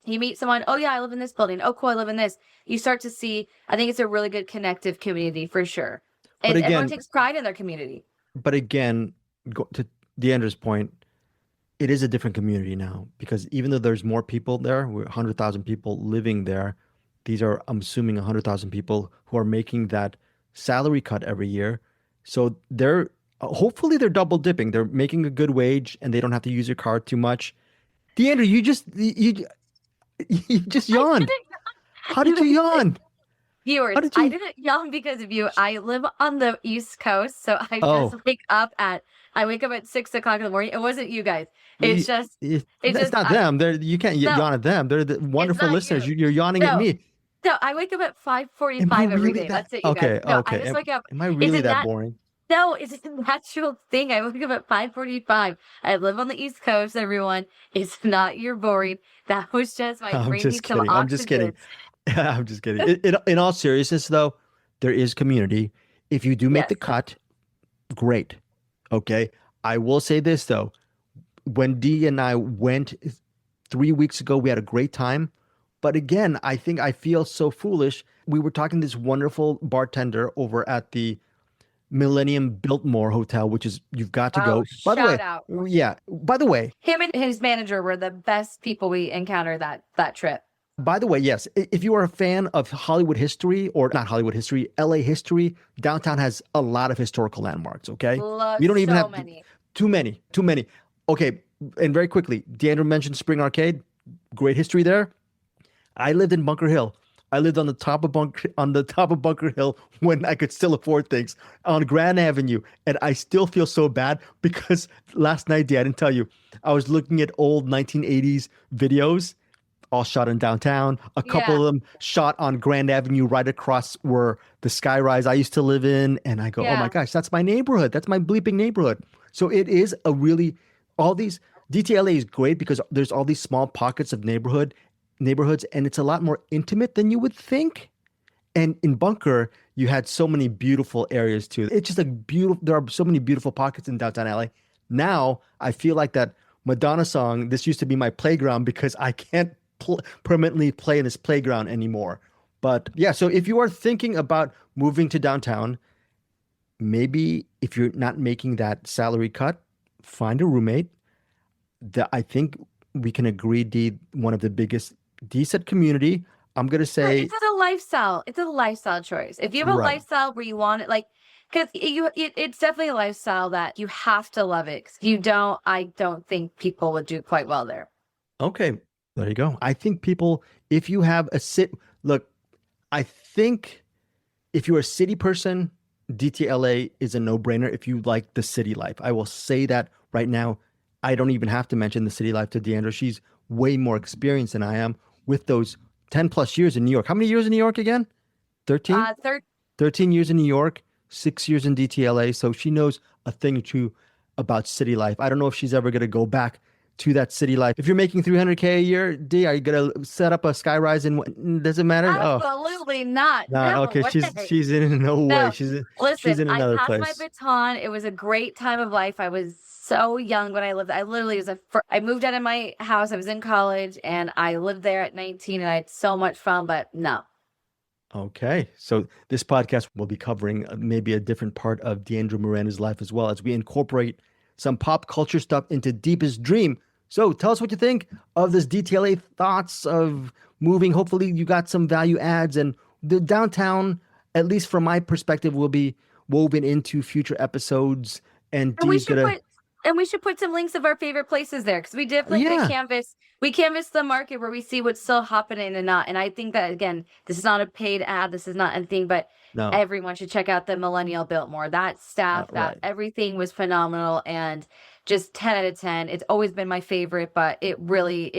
You meet someone, oh yeah, I live in this building. Oh cool, I live in this. You start to see, I think it's a really good connective community for sure. But And again, everyone takes pride in their community. But again, to Deandra's point, it is a different community now because even though there's more people there, we're 100,000 people living there. These are, I'm assuming, 100,000 people who are making that salary cut every year. So they're hopefully they're double dipping. They're making a good wage and they don't have to use your card too much. Deandra, you just yawned. How did you yawn? Viewers, How did I you? didn't yawn because of you. I live on the East Coast, so I Oh, just I wake up at 6 o'clock in the morning. It wasn't you guys. It's just, it's it's just, not them. They're you can't no, yawn at them. They're the it's wonderful not listeners. you. You're yawning at No, me. no, I wake up at Am I 5:45 every really day. that? That's it, you guys. Okay, No, I okay. just wake up. Am I It's really a that nat, boring? no, it's a natural thing. I wake up at 5:45. I live on the East Coast, everyone. It's not your boring. That was just my I'm brain just needs some kidding. I'm just kidding. oxygen. I'm just kidding. In all seriousness, though, there is community. If you do make Yes. the cut, great. Okay. I will say this though. When Dee and I went 3 weeks ago, we had a great time. But again, I think I feel so foolish. We were talking to this wonderful bartender over at the Millennium Biltmore Hotel, which is you've got to Oh, go. By the shout way, out. yeah. By the way, Him and his manager were the best people we encountered that trip. Yes. If you are a fan of Hollywood history or not Hollywood history, LA history, downtown has a lot of historical landmarks. Okay, Love we don't even so have many. too many, too many. Okay, and very quickly, Deandra mentioned Spring Arcade. Great history there. I lived in Bunker Hill. I lived on the top of Bunker Hill when I could still afford things on Grand Avenue, and I still feel so bad because last night, Dee, I didn't tell you, I was looking at old 1980s videos, all shot in downtown. A couple Yeah. of them shot on Grand Avenue, right across where the skyrise I used to live in, and I go, oh my Yeah. gosh, that's my neighborhood. That's my bleeping neighborhood. So it is a really all these DTLA is great because there's all these small pockets of neighborhoods, and it's a lot more intimate than you would think. And in Bunker, you had so many beautiful areas too. It's just a beautiful. There are so many beautiful pockets in downtown LA. Now I feel like that Madonna song. This used to be my playground because I can't permanently play in this playground anymore. But yeah, so if you are thinking about moving to downtown, maybe if you're not making that salary cut, find a roommate. I think we can agree, one of the biggest decent community. I'm gonna say It's a lifestyle. It's a lifestyle choice. If you have a right. lifestyle where you want it, like, because it's definitely a lifestyle that you have to love it. 'Cause if you don't, I don't think people would do quite well there. Okay, there you go. I think people, if you have look, I think if you're a city person, DTLA is a no-brainer if you like the city life. I will say that right now. I don't even have to mention the city life to Deandra. She's way more experienced than I am with those 10 plus years in New York. How many years in New York again? 13? 13 years in New York, 6 years in DTLA. So she knows a thing or two about city life. I don't know if she's ever going to go back to that city life. If you're making $300K a year, D, are you going to set up a skyrise and does it matter? Absolutely not. No, No okay. way. She's in no way. No. She's Listen, in I another passed my place. baton. It was a great time of life. I was so young when I lived. I literally I moved out of my house. I was in college and I lived there at 19 and I had so much fun, but no. Okay, so this podcast will be covering maybe a different part of Deandra Miranda's life as well as we incorporate some pop culture stuff into Deepest Dream. So tell us what you think of this DTLA thoughts of moving. Hopefully you got some value adds, and the downtown, at least from my perspective, will be woven into future episodes. And And we Dee's should gonna, put some links of our favorite places there because we definitely did yeah, canvas the market where we see what's still happening and not. And I think that again, this is not a paid ad, this is not anything, but no, everyone should check out the Millennial Biltmore. That staff, that right. everything was phenomenal and just 10 out of 10. It's always been my favorite, but it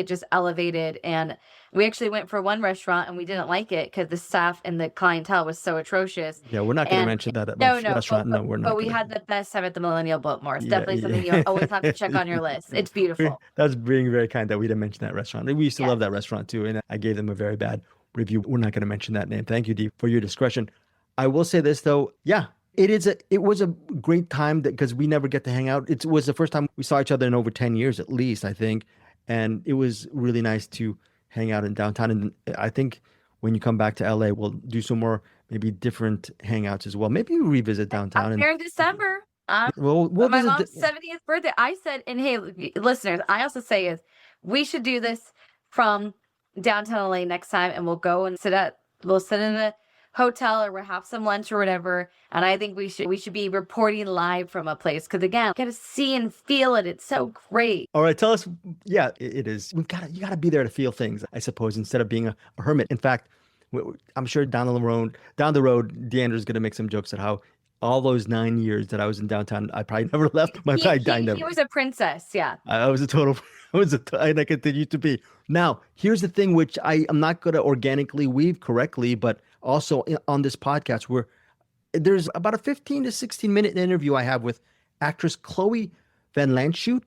just elevated. And we actually went for one restaurant and we didn't like it because the staff and the clientele was so atrocious. Yeah, we're not going to And mention that at no, my no, restaurant. No, we're but not we going had to. the best time at the Millennial Biltmore. It's Yeah, definitely something you yeah. always have to check on your list. It's beautiful. That's being very kind that we didn't mention that restaurant. We used to love Yes. that restaurant too, and I gave them a very bad review. We're not going to mention that name. Thank you, Dee, for your discretion. I will say this though, yeah, it was a great time because we never get to hang out. It was the first time we saw each other in over 10 years at least, I think, and it was really nice to hang out in downtown. And I think when you come back to LA, we'll do some more maybe different hangouts as well. Maybe we revisit downtown I'm and here in December. we'll My visit. mom's 70th birthday. I said, and hey, listeners, I also say is we should do this from downtown LA next time, and we'll sit in a hotel or we'll have some lunch or whatever. And I think we should be reporting live from a place because again, got to see and feel it. It's so great. All right, tell us. Yeah, it is. You got to be there to feel things, I suppose, instead of being a hermit. In fact, I'm sure down the road, Deandra's going to make some jokes at how all those 9 years that I was in downtown, I probably never left. He was a princess. Yeah. I was a total, and I continue to be. Now, here's the thing, which I'm not going to organically weave correctly, but also on this podcast, where there's about a 15 to 16 minute interview I have with actress Chloe Van Landschoot.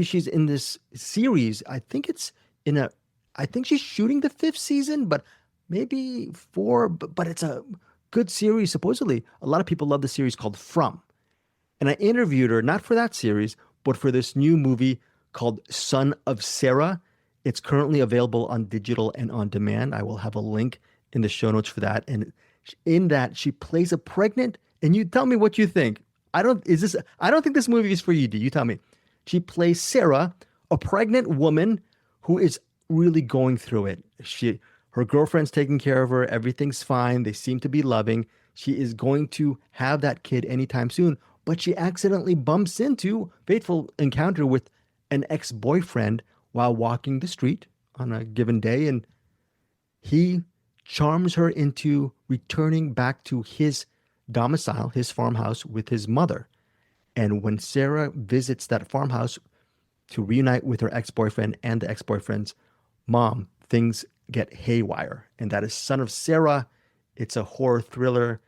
She's in this series. I think she's shooting the 5th season, but maybe 4. But it's a good series. Supposedly, a lot of people love the series called From. And I interviewed her, not for that series, but for this new movie called Son of Sara. It's currently available on digital and on demand. I will have a link in the show notes for that. And in that, she plays a pregnant, and you tell me what you think. I don't think this movie is for you, do you tell me? She plays Sarah, a pregnant woman who is really going through it. Her girlfriend's taking care of her. Everything's fine. They seem to be loving. She is going to have that kid anytime soon, but she accidentally bumps into fateful encounter with an ex-boyfriend while walking the street on a given day, and he charms her into returning back to his domicile, his farmhouse, with his mother. And when Sarah visits that farmhouse to reunite with her ex-boyfriend and the ex-boyfriend's mom, things get haywire. And that is Son of Sara. It's a horror thriller.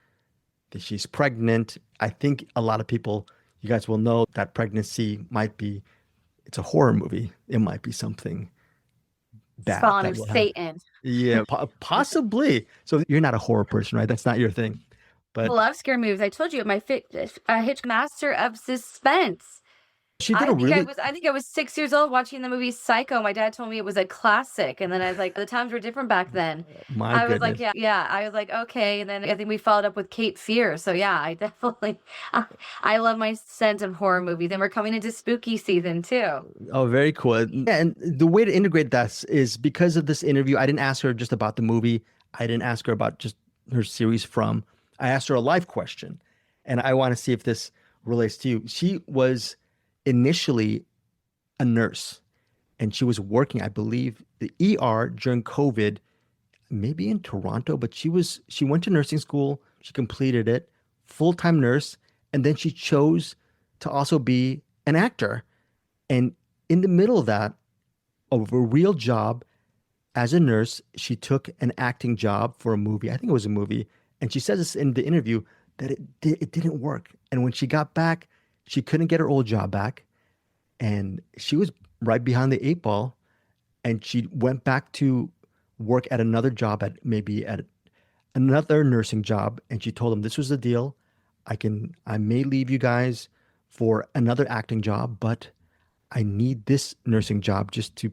She's pregnant. I think a lot of people, you guys will know that pregnancy it's a horror movie. It might be something bad. Spawn of Satan. Yeah, possibly. So you're not a horror person, right? That's not your thing. But I love scary movies. I told you, Hitch master of suspense. she did I think I was 6 years old watching the movie Psycho. My dad told me it was a classic, and then I was like, the times were different back then. My I was like, goodness. yeah. I was like, okay. And then I think we followed up with Cape Fear. So yeah, I definitely, I love my sense of horror movies, and we're coming into spooky season too. Oh, very cool. Yeah, and the way to integrate that is because of this interview. I didn't ask her just about the movie. I didn't ask her about just her series From. I asked her a life question, and I want to see if this relates to you. She was initially a nurse, and she was working, I believe, the ER during COVID, maybe in Toronto, but she went to nursing school. She completed it, full-time nurse, and then she chose to also be an actor. And in the middle of that, of a real job as a nurse, she took an acting job for a movie. I think it was a movie. And she says this in the interview that it didn't work. And when she got back, she couldn't get her old job back. And she was right behind the 8 ball. And she went back to work at another job at another nursing job. And she told them, this was the deal. I may leave you guys for another acting job, but I need this nursing job just to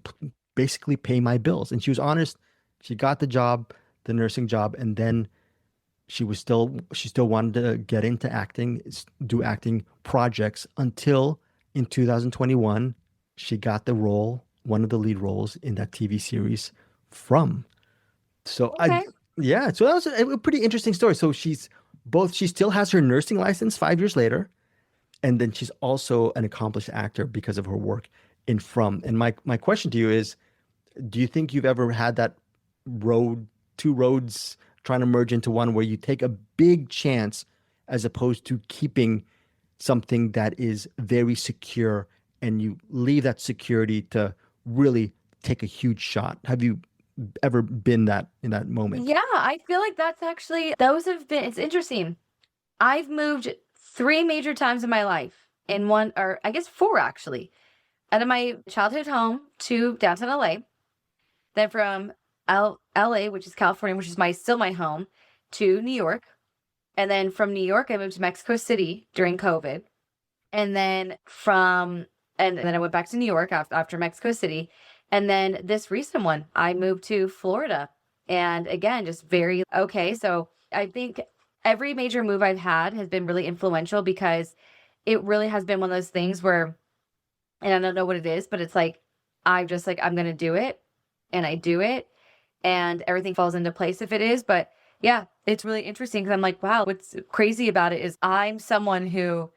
basically pay my bills. And she was honest. She got the job, the nursing job, and then she still wanted to get into acting, do acting projects until in 2021 she got the role, one of the lead roles in that TV series From. So Okay. yeah, so that was a pretty interesting story. So she still has her nursing license 5 years later, and then she's also an accomplished actor because of her work in From. And my question to you is, do you think you've ever had that two roads trying to merge into one where you take a big chance as opposed to keeping something that is very secure and you leave that security to really take a huge shot? Have you ever been that in that moment? Yeah, I feel like that's actually, those have been, it's interesting. I've moved 3 major times in my life, in one, or I guess 4 actually, out of my childhood home to downtown LA, then from LA, which is California, which is still my home, to New York. And then from New York, I moved to Mexico City during COVID. And then and then I went back to New York after Mexico City. And then this recent one, I moved to Florida. And again, just very okay. So I think every major move I've had has been really influential because it really has been one of those things where, and I don't know what it is, but it's like, I'm just like, I'm going to do it. And I do it. And everything falls into place if it is. But yeah, it's really interesting because I'm like, wow, what's crazy about it is I'm someone who,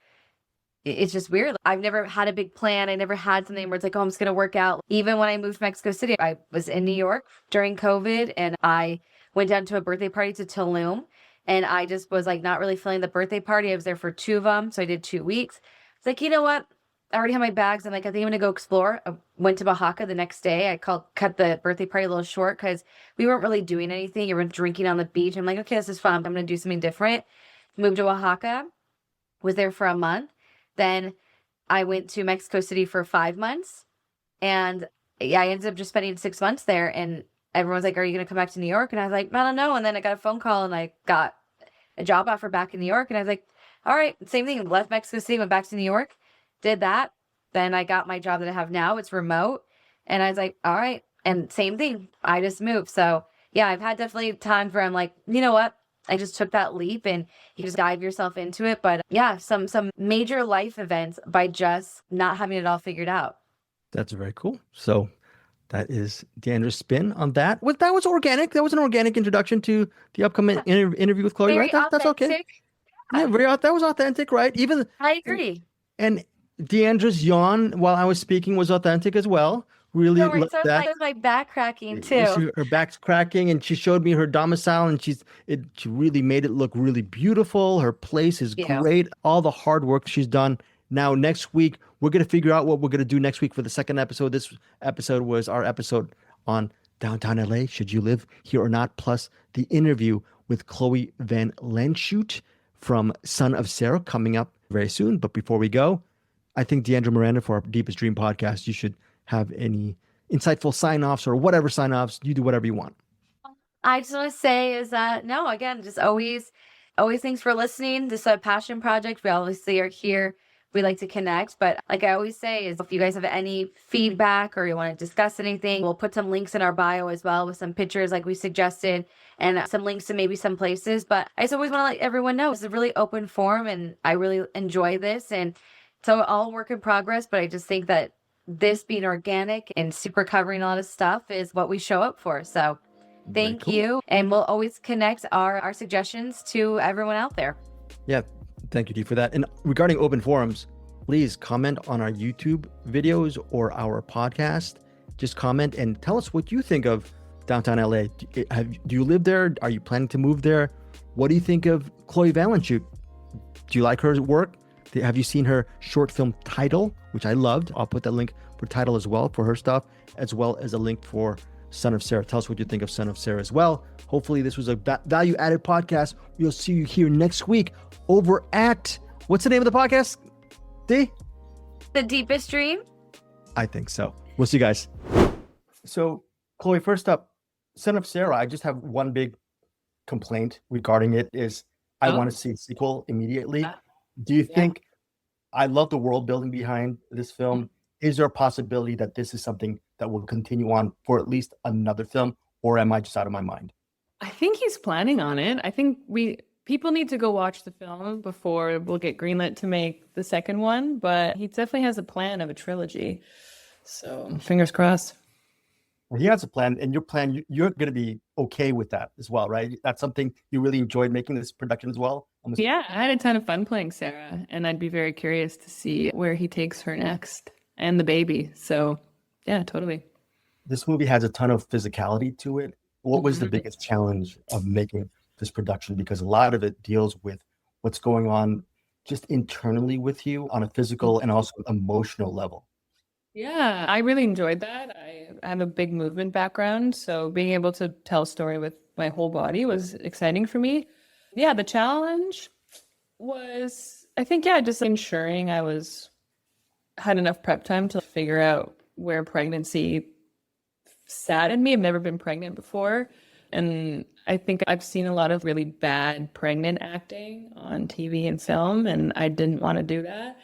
it's just weird. I've never had a big plan. I never had something where it's like, oh, I'm just going to work out. Even when I moved to Mexico City, I was in New York during COVID and I went down to a birthday party to Tulum. And I just was like, not really feeling the birthday party. I was there for 2 of them. So I did 2 weeks. It's like, you know what? I already have my bags. I'm like, I think I'm going to go explore. I went to Oaxaca the next day. I cut the birthday party a little short because we weren't really doing anything. You were drinking on the beach. I'm like, okay, this is fun. I'm going to do something different. Moved to Oaxaca, was there for a month. Then I went to Mexico City for 5 months. And yeah, I ended up just spending 6 months there. And everyone's like, are you going to come back to New York? And I was like, I don't know. And then I got a phone call and I got a job offer back in New York. And I was like, all right, same thing. Left Mexico City, went back to New York, did that. Then I got my job that I have now. It's remote. And I was like, all right. And same thing. I just moved. So yeah, I've had definitely times where I'm like, you know what? I just took that leap and you just dive yourself into it. But yeah, some major life events by just not having it all figured out. That's very cool. So that is Deandra's spin on that. That was organic. That was an organic introduction to the upcoming interview with Chloe, Very right? That's okay. authentic. Yeah, that was authentic, right? Even I agree. and Deandra's yawn while I was speaking was authentic as well. Really Don't worry, loved so that. my back cracking too. Her back's cracking, and she showed me her domicile, and she really made it look really beautiful. Her place is Yeah. great. All the hard work she's done. Now, next week, we're going to figure out what we're going to do next week for the second episode. This episode was our episode on downtown LA, should you live here or not, plus the interview with Chloe Van Landschoot from Son of Sara coming up very soon. But before we go, I think Deandra Miranda, for our Deepest Dream podcast, you should have any insightful sign-offs or whatever sign-offs. You do whatever you want. I just want to say is that, no, again, just always thanks for listening. This is a passion project. We obviously are here. We like to connect, but like I always say is if you guys have any feedback or you want to discuss anything, we'll put some links in our bio as well with some pictures like we suggested and some links to maybe some places. But I just always want to let everyone know it's a really open forum and I really enjoy this. And so all work in progress, but I just think that this being organic and super covering a lot of stuff is what we show up for. So thank you. And we'll always connect our suggestions to everyone out there. Yeah. Thank you, Dee, for that. And regarding open forums, please comment on our YouTube videos or our podcast. Just comment and tell us what you think of downtown LA. Do you live there? Are you planning to move there? What do you think of Chloe Van Landschoot? Do you like her work? Have you seen her short film Tidal, which I loved? I'll put that link for Tidal as well for her stuff, as well as a link for Son of Sara. Tell us what you think of Son of Sara as well. Hopefully this was a value-added podcast. We'll see you here next week over at, what's the name of the podcast, Dee? The Deepest Dream? I think so. We'll see you guys. So, Chloe, first up, Son of Sara, I just have one big complaint regarding it is I want to see a sequel immediately. Do you think I love the world building behind this film. Is there a possibility that this is something that will continue on for at least another film, or am I just out of my mind? I think he's planning on it. I think people need to go watch the film before we'll get greenlit to make the second one, but he definitely has a plan of a trilogy. So fingers crossed. He has a plan, and your plan, you're going to be okay with that as well, right? That's something you really enjoyed making this production as well. Yeah, I had a ton of fun playing Sarah, and I'd be very curious to see where he takes her next and the baby. So yeah, totally. This movie has a ton of physicality to it. What was the biggest challenge of making this production? Because a lot of it deals with what's going on just internally with you on a physical and also emotional level. Yeah, I really enjoyed that. I have a big movement background, so being able to tell a story with my whole body was exciting for me. Yeah, the challenge was, I think, yeah, just ensuring had enough prep time to figure out where pregnancy sat in me. I've never been pregnant before. And I think I've seen a lot of really bad pregnant acting on TV and film, and I didn't want to do that.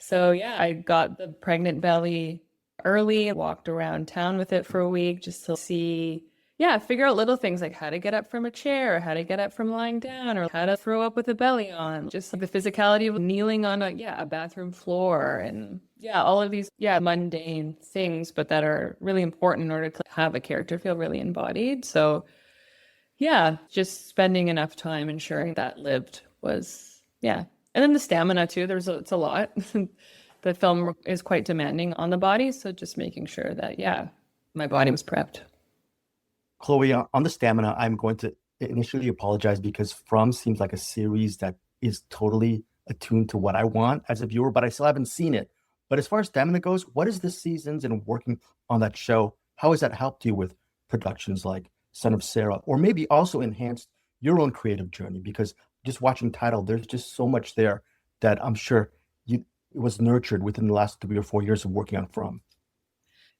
So yeah, I got the pregnant belly early, walked around town with it for a week just to see, yeah, figure out little things like how to get up from a chair, or how to get up from lying down, or how to throw up with a belly on, just the physicality of kneeling on a bathroom floor, and yeah, all of these, mundane things, but that are really important in order to have a character feel really embodied. So yeah, just spending enough time ensuring that lived was, yeah. And then the stamina too, it's a lot. The film is quite demanding on the body. So just making sure that, yeah, my body was prepped. Chloe, on the stamina, I'm going to initially apologize because From seems like a series that is totally attuned to what I want as a viewer, but I still haven't seen it. But as far as stamina goes, what is the seasons and working on that show? How has that helped you with productions like Son of Sara, or maybe also enhanced your own creative journey? Because just watching Tidal, there's just so much there that I'm sure it was nurtured within the last 3 or 4 years of working on From.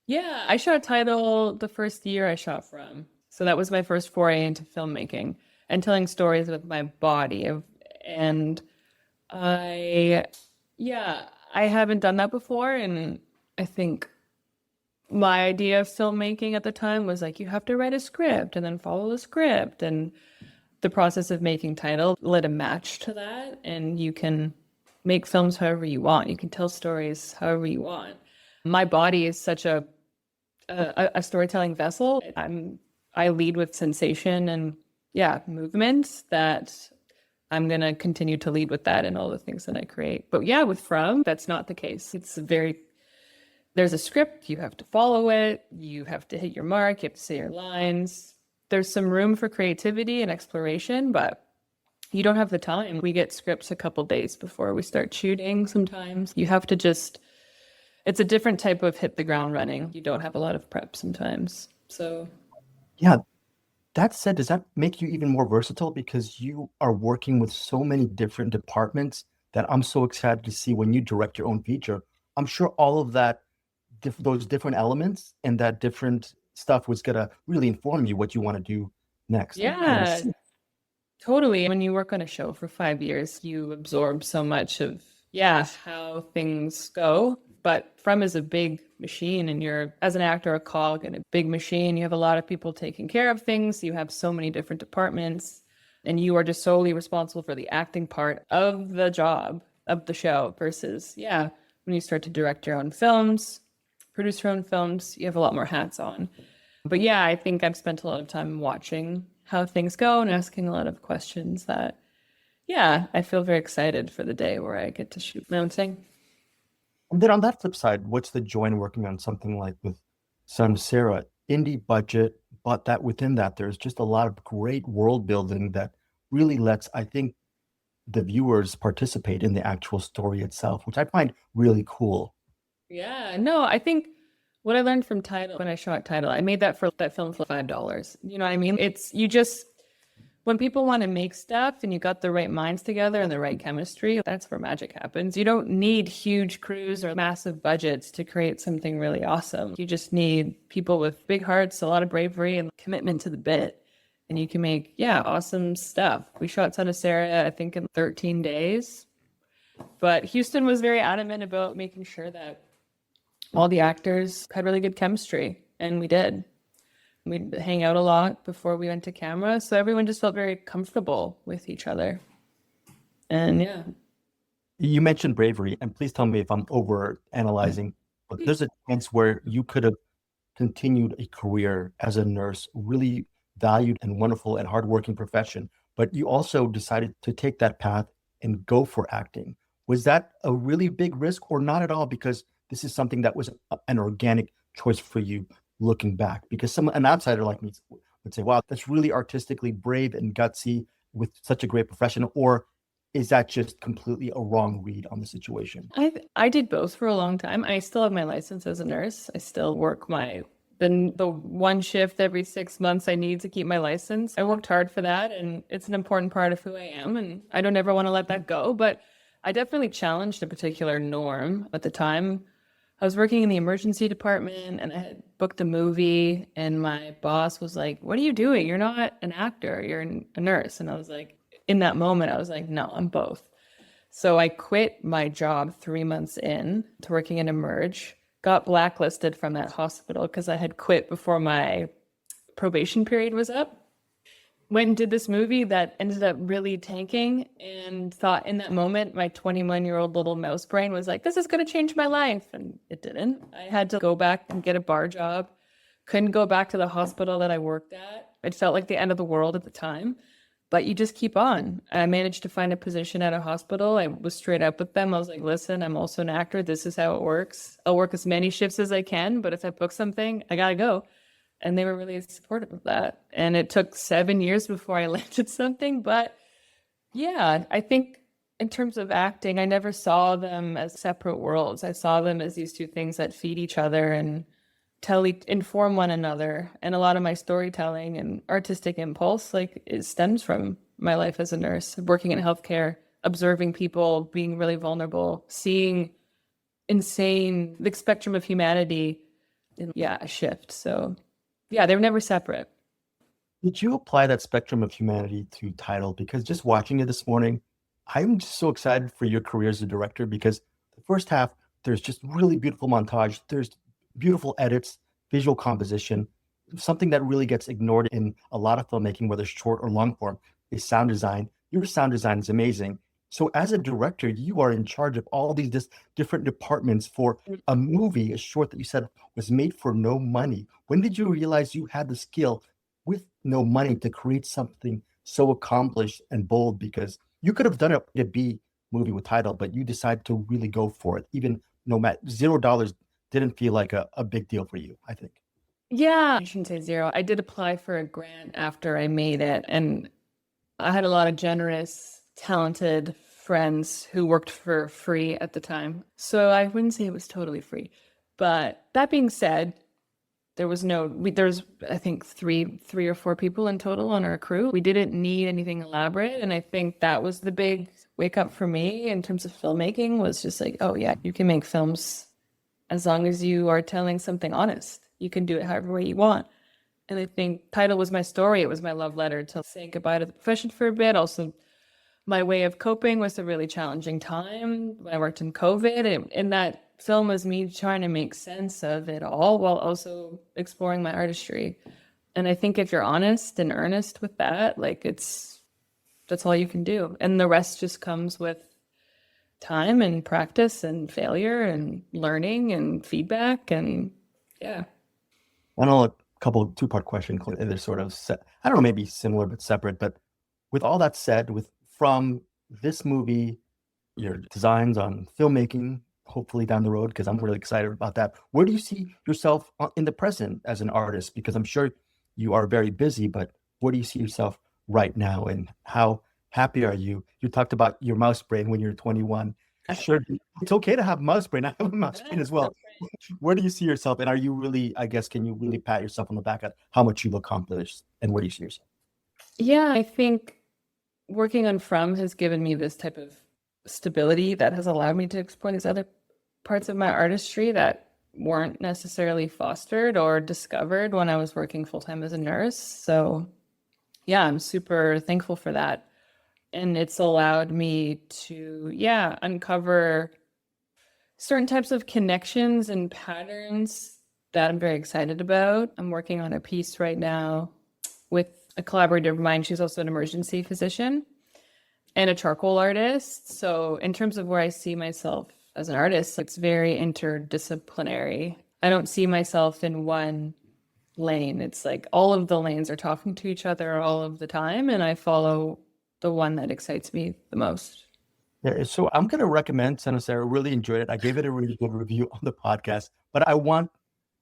Yeah, I shot Tidal the first year I shot From. So that was my first foray into filmmaking and telling stories with my body. And I haven't done that before. And I think my idea of filmmaking at the time was like, you have to write a script and then follow the script. And the process of making Tidal lit a match to that. And you can make films however you want. You can tell stories however you want. My body is such a storytelling vessel. I lead with sensation and movement, that I'm going to continue to lead with that in all the things that I create. But yeah, with From, that's not the case. There's a script, you have to follow it, you have to hit your mark, you have to say your lines. There's some room for creativity and exploration, but you don't have the time. We get scripts a couple days before we start shooting sometimes. You have to it's a different type of hit the ground running. You don't have a lot of prep sometimes. So yeah, that said, does that make you even more versatile because you are working with so many different departments that I'm so excited to see when you direct your own feature? I'm sure all of that, those different elements and that different stuff was going to really inform you what you want to do next. yeah, totally. When you work on a show for 5 years, you absorb so much of, how things go. But From is a big machine, and you're, as an actor, a cog in a big machine. You have a lot of people taking care of things. You have so many different departments, and you are just solely responsible for the acting part of the job of the show versus, when you start to direct your own films, produce your own films, you have a lot more hats on. But I think I've spent a lot of time watching how things go and asking a lot of questions that, I feel very excited for the day where I get to shoot my own thing. And then on that flip side, what's the joy in working on something like with Son of Sara? Indie budget, but that within that, there's just a lot of great world building that really lets, I think, the viewers participate in the actual story itself, which I find really cool. Yeah, no, I think what I learned from Tidal when I shot Tidal, I made that film for $5. You know what I mean? When people want to make stuff and you got the right minds together and the right chemistry, that's where magic happens. You don't need huge crews or massive budgets to create something really awesome. You just need people with big hearts, a lot of bravery, and commitment to the bit. And you can make, awesome stuff. We shot Son of Sara, I think, in 13 days. But Houston was very adamant about making sure that all the actors had really good chemistry, and we did. We'd hang out a lot before we went to camera, so everyone just felt very comfortable with each other. And yeah. You mentioned bravery, and please tell me if I'm over analyzing, but there's a chance where you could have continued a career as a nurse, really valued and wonderful and hardworking profession, but you also decided to take that path and go for acting. Was that a really big risk or not at all? Because this is something that was an organic choice for you looking back. Because an outsider like me would say, wow, that's really artistically brave and gutsy with such a great profession. Or is that just completely a wrong read on the situation? I did both for a long time. I still have my license as a nurse. I still work the one shift every 6 months I need to keep my license. I worked hard for that, and it's an important part of who I am, and I don't ever want to let that go. But I definitely challenged a particular norm at the time. I was working in the emergency department, and I had booked a movie, and my boss was like, "What are you doing? You're not an actor, you're a nurse." And I was like, in that moment, I was like, no, I'm both. So I quit my job 3 months in to working in Emerge, got blacklisted from that hospital because I had quit before my probation period was up. Went and did this movie that ended up really tanking, and thought in that moment, my 21-year-old little mouse brain was like, this is going to change my life. And it didn't. I had to go back and get a bar job. Couldn't go back to the hospital that I worked at. It felt like the end of the world at the time. But you just keep on. I managed to find a position at a hospital. I was straight up with them. I was like, listen, I'm also an actor. This is how it works. I'll work as many shifts as I can, but if I book something, I gotta go. And they were really supportive of that. And it took 7 years before I landed something. But yeah, I think in terms of acting, I never saw them as separate worlds. I saw them as these two things that feed each other and inform one another. And a lot of my storytelling and artistic impulse, like, it stems from my life as a nurse, working in healthcare, observing people being really vulnerable, seeing the spectrum of humanity, and a shift. So yeah, they were never separate. Did you apply that spectrum of humanity to Tidal? Because just watching it this morning, I'm just so excited for your career as a director, because the first half, there's just really beautiful montage. There's beautiful edits, visual composition. Something that really gets ignored in a lot of filmmaking, whether short or long form, is sound design. Your sound design is amazing. So as a director, you are in charge of all these different departments for a movie, a short that you said was made for no money. When did you realize you had the skill with no money to create something so accomplished and bold? Because you could have done a B movie with Tidal, but you decided to really go for it. Even no matter $0 didn't feel like a big deal for you, I think. Yeah, I shouldn't say zero. I did apply for a grant after I made it, and I had a lot of generous, talented friends who worked for free at the time. So I wouldn't say it was totally free. But that being said, there's I think three or four people in total on our crew. We didn't need anything elaborate, and I think that was the big wake up for me in terms of filmmaking, was just like, oh yeah, you can make films as long as you are telling something honest. You can do it however way you want. And I think Tidal was my story. It was my love letter to saying goodbye to the profession for a bit. Also, my way of coping was a really challenging time when I worked in COVID. And that film was me trying to make sense of it all while also exploring my artistry. And I think if you're honest and earnest with that, like, that's all you can do. And the rest just comes with time and practice and failure and learning and feedback. And yeah. I know a couple two-part question. They're sort of I don't know, maybe similar but separate. But with all that said, from this movie, your designs on filmmaking, hopefully down the road, because I'm really excited about that. Where do you see yourself in the present as an artist? Because I'm sure you are very busy, but where do you see yourself right now, and how happy are you? You talked about your mouse brain when you're 21. Sure, it's okay to have mouse brain. I have a mouse brain as well. Where do you see yourself? And are you really, I guess, can you really pat yourself on the back at how much you've accomplished, and where do you see yourself? Yeah, I think working on From has given me this type of stability that has allowed me to explore these other parts of my artistry that weren't necessarily fostered or discovered when I was working full-time as a nurse. So yeah, I'm super thankful for that. And it's allowed me to, yeah, uncover certain types of connections and patterns that I'm very excited about. I'm working on a piece right now with a collaborator of mine. She's also an emergency physician and a charcoal artist. So in terms of where I see myself as an artist, it's very interdisciplinary. I don't see myself in one lane. It's like all of the lanes are talking to each other all of the time, and I follow the one that excites me the most. Yeah, so I'm going to recommend Son of Sara. Really enjoyed it. I gave it a really good review on the podcast, but I want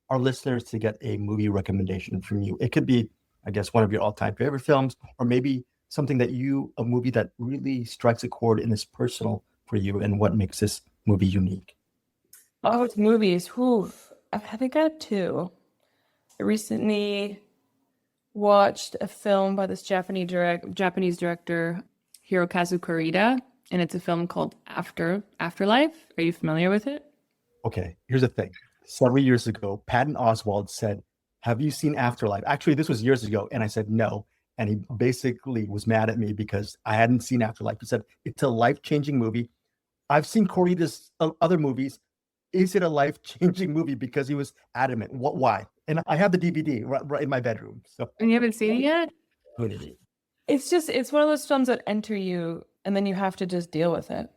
our listeners to get a movie recommendation from you. It could be, I guess, one of your all-time favorite films, or maybe something a movie that really strikes a chord and is personal for you, and what makes this movie unique. Oh, it's movies. Whew. I think I have two. I recently watched a film by this Japanese director, Hirokazu Kurita, and it's a film called Afterlife. Are you familiar with it? Okay, here's the thing. Several years ago, Patton Oswalt said, "Have you seen Afterlife?" Actually, this was years ago, and I said no. And he basically was mad at me because I hadn't seen Afterlife. He said, "It's a life-changing movie." I've seen Kurita's other movies. Is it a life-changing movie? Because he was adamant. Why? And I have the DVD right in my bedroom. So, And you haven't seen it yet? DVD. It's one of those films that enter you, and then you have to just deal with it.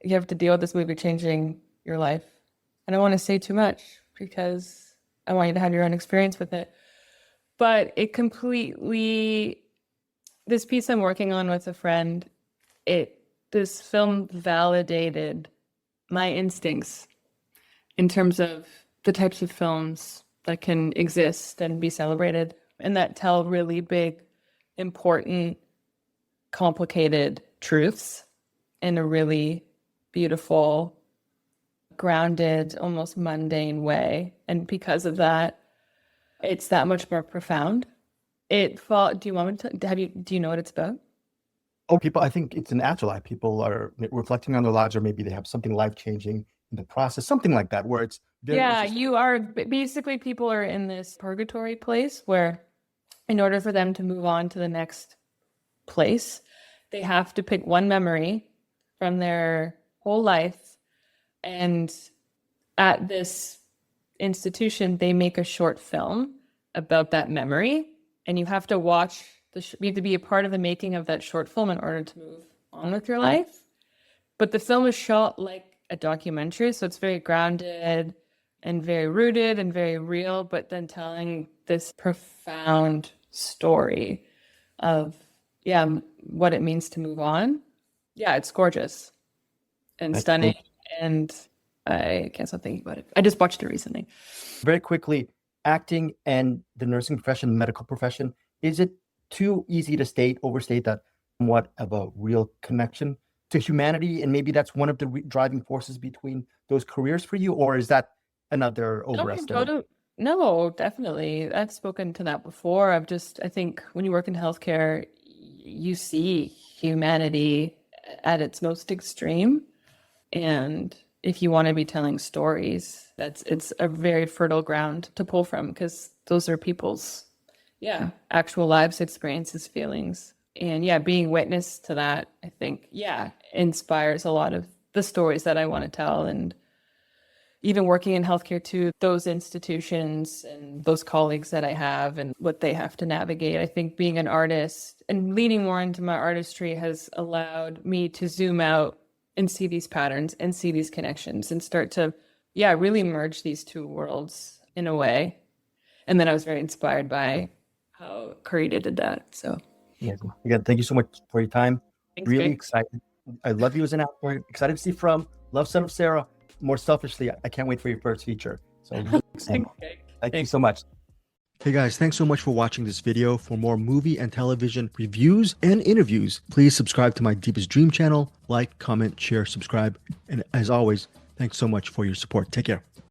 You have to deal with this movie changing your life. I don't want to say too much because I want you to have your own experience with it. But it completely, this piece I'm working on with a friend, this film validated my instincts in terms of the types of films that can exist and be celebrated and that tell really big, important, complicated truths in a really beautiful, grounded, almost mundane way. And because of that, it's that much more profound. Do you want me to do you know what it's about? Oh, I think it's an afterlife. People are reflecting on their lives, or maybe they have something life-changing in the process, something like that, where it's very you are basically, people are in this purgatory place where in order for them to move on to the next place, they have to pick one memory from their whole life. And at this institution, they make a short film about that memory, and you have to watch you have to be a part of the making of that short film in order to move on with your life. But the film is shot like a documentary, so it's very grounded and very rooted and very real, but then telling this profound story of what it means to move on. Yeah, it's gorgeous and stunning. Cool. And I can't stop thinking about it. I just watched it recently. Very quickly, acting and the nursing profession, the medical profession, is it too easy to overstate that somewhat of a real connection to humanity? And maybe that's one of the driving forces between those careers for you, or is that another overestimate? No, definitely. I've spoken to that before. I think when you work in healthcare, you see humanity at its most extreme. And if you want to be telling stories, it's a very fertile ground to pull from, because those are people's actual lives, experiences, feelings. And being witness to that, I think, inspires a lot of the stories that I want to tell. And even working in healthcare too, those institutions and those colleagues that I have and what they have to navigate. I think being an artist and leaning more into my artistry has allowed me to zoom out and see these patterns and see these connections and start to, really merge these two worlds in a way. And then I was very inspired by how Kurita did that. So again, thank you so much for your time. Thanks, really Greg. Excited. I love you as an actor. Excited to see From. Love Son of Sara. More selfishly, I can't wait for your first feature. So thank you so much. Hey guys, thanks so much for watching this video. For more movie and television reviews and interviews, please subscribe to my Deepest Dream channel. Like, comment, share, subscribe. And as always, thanks so much for your support. Take care.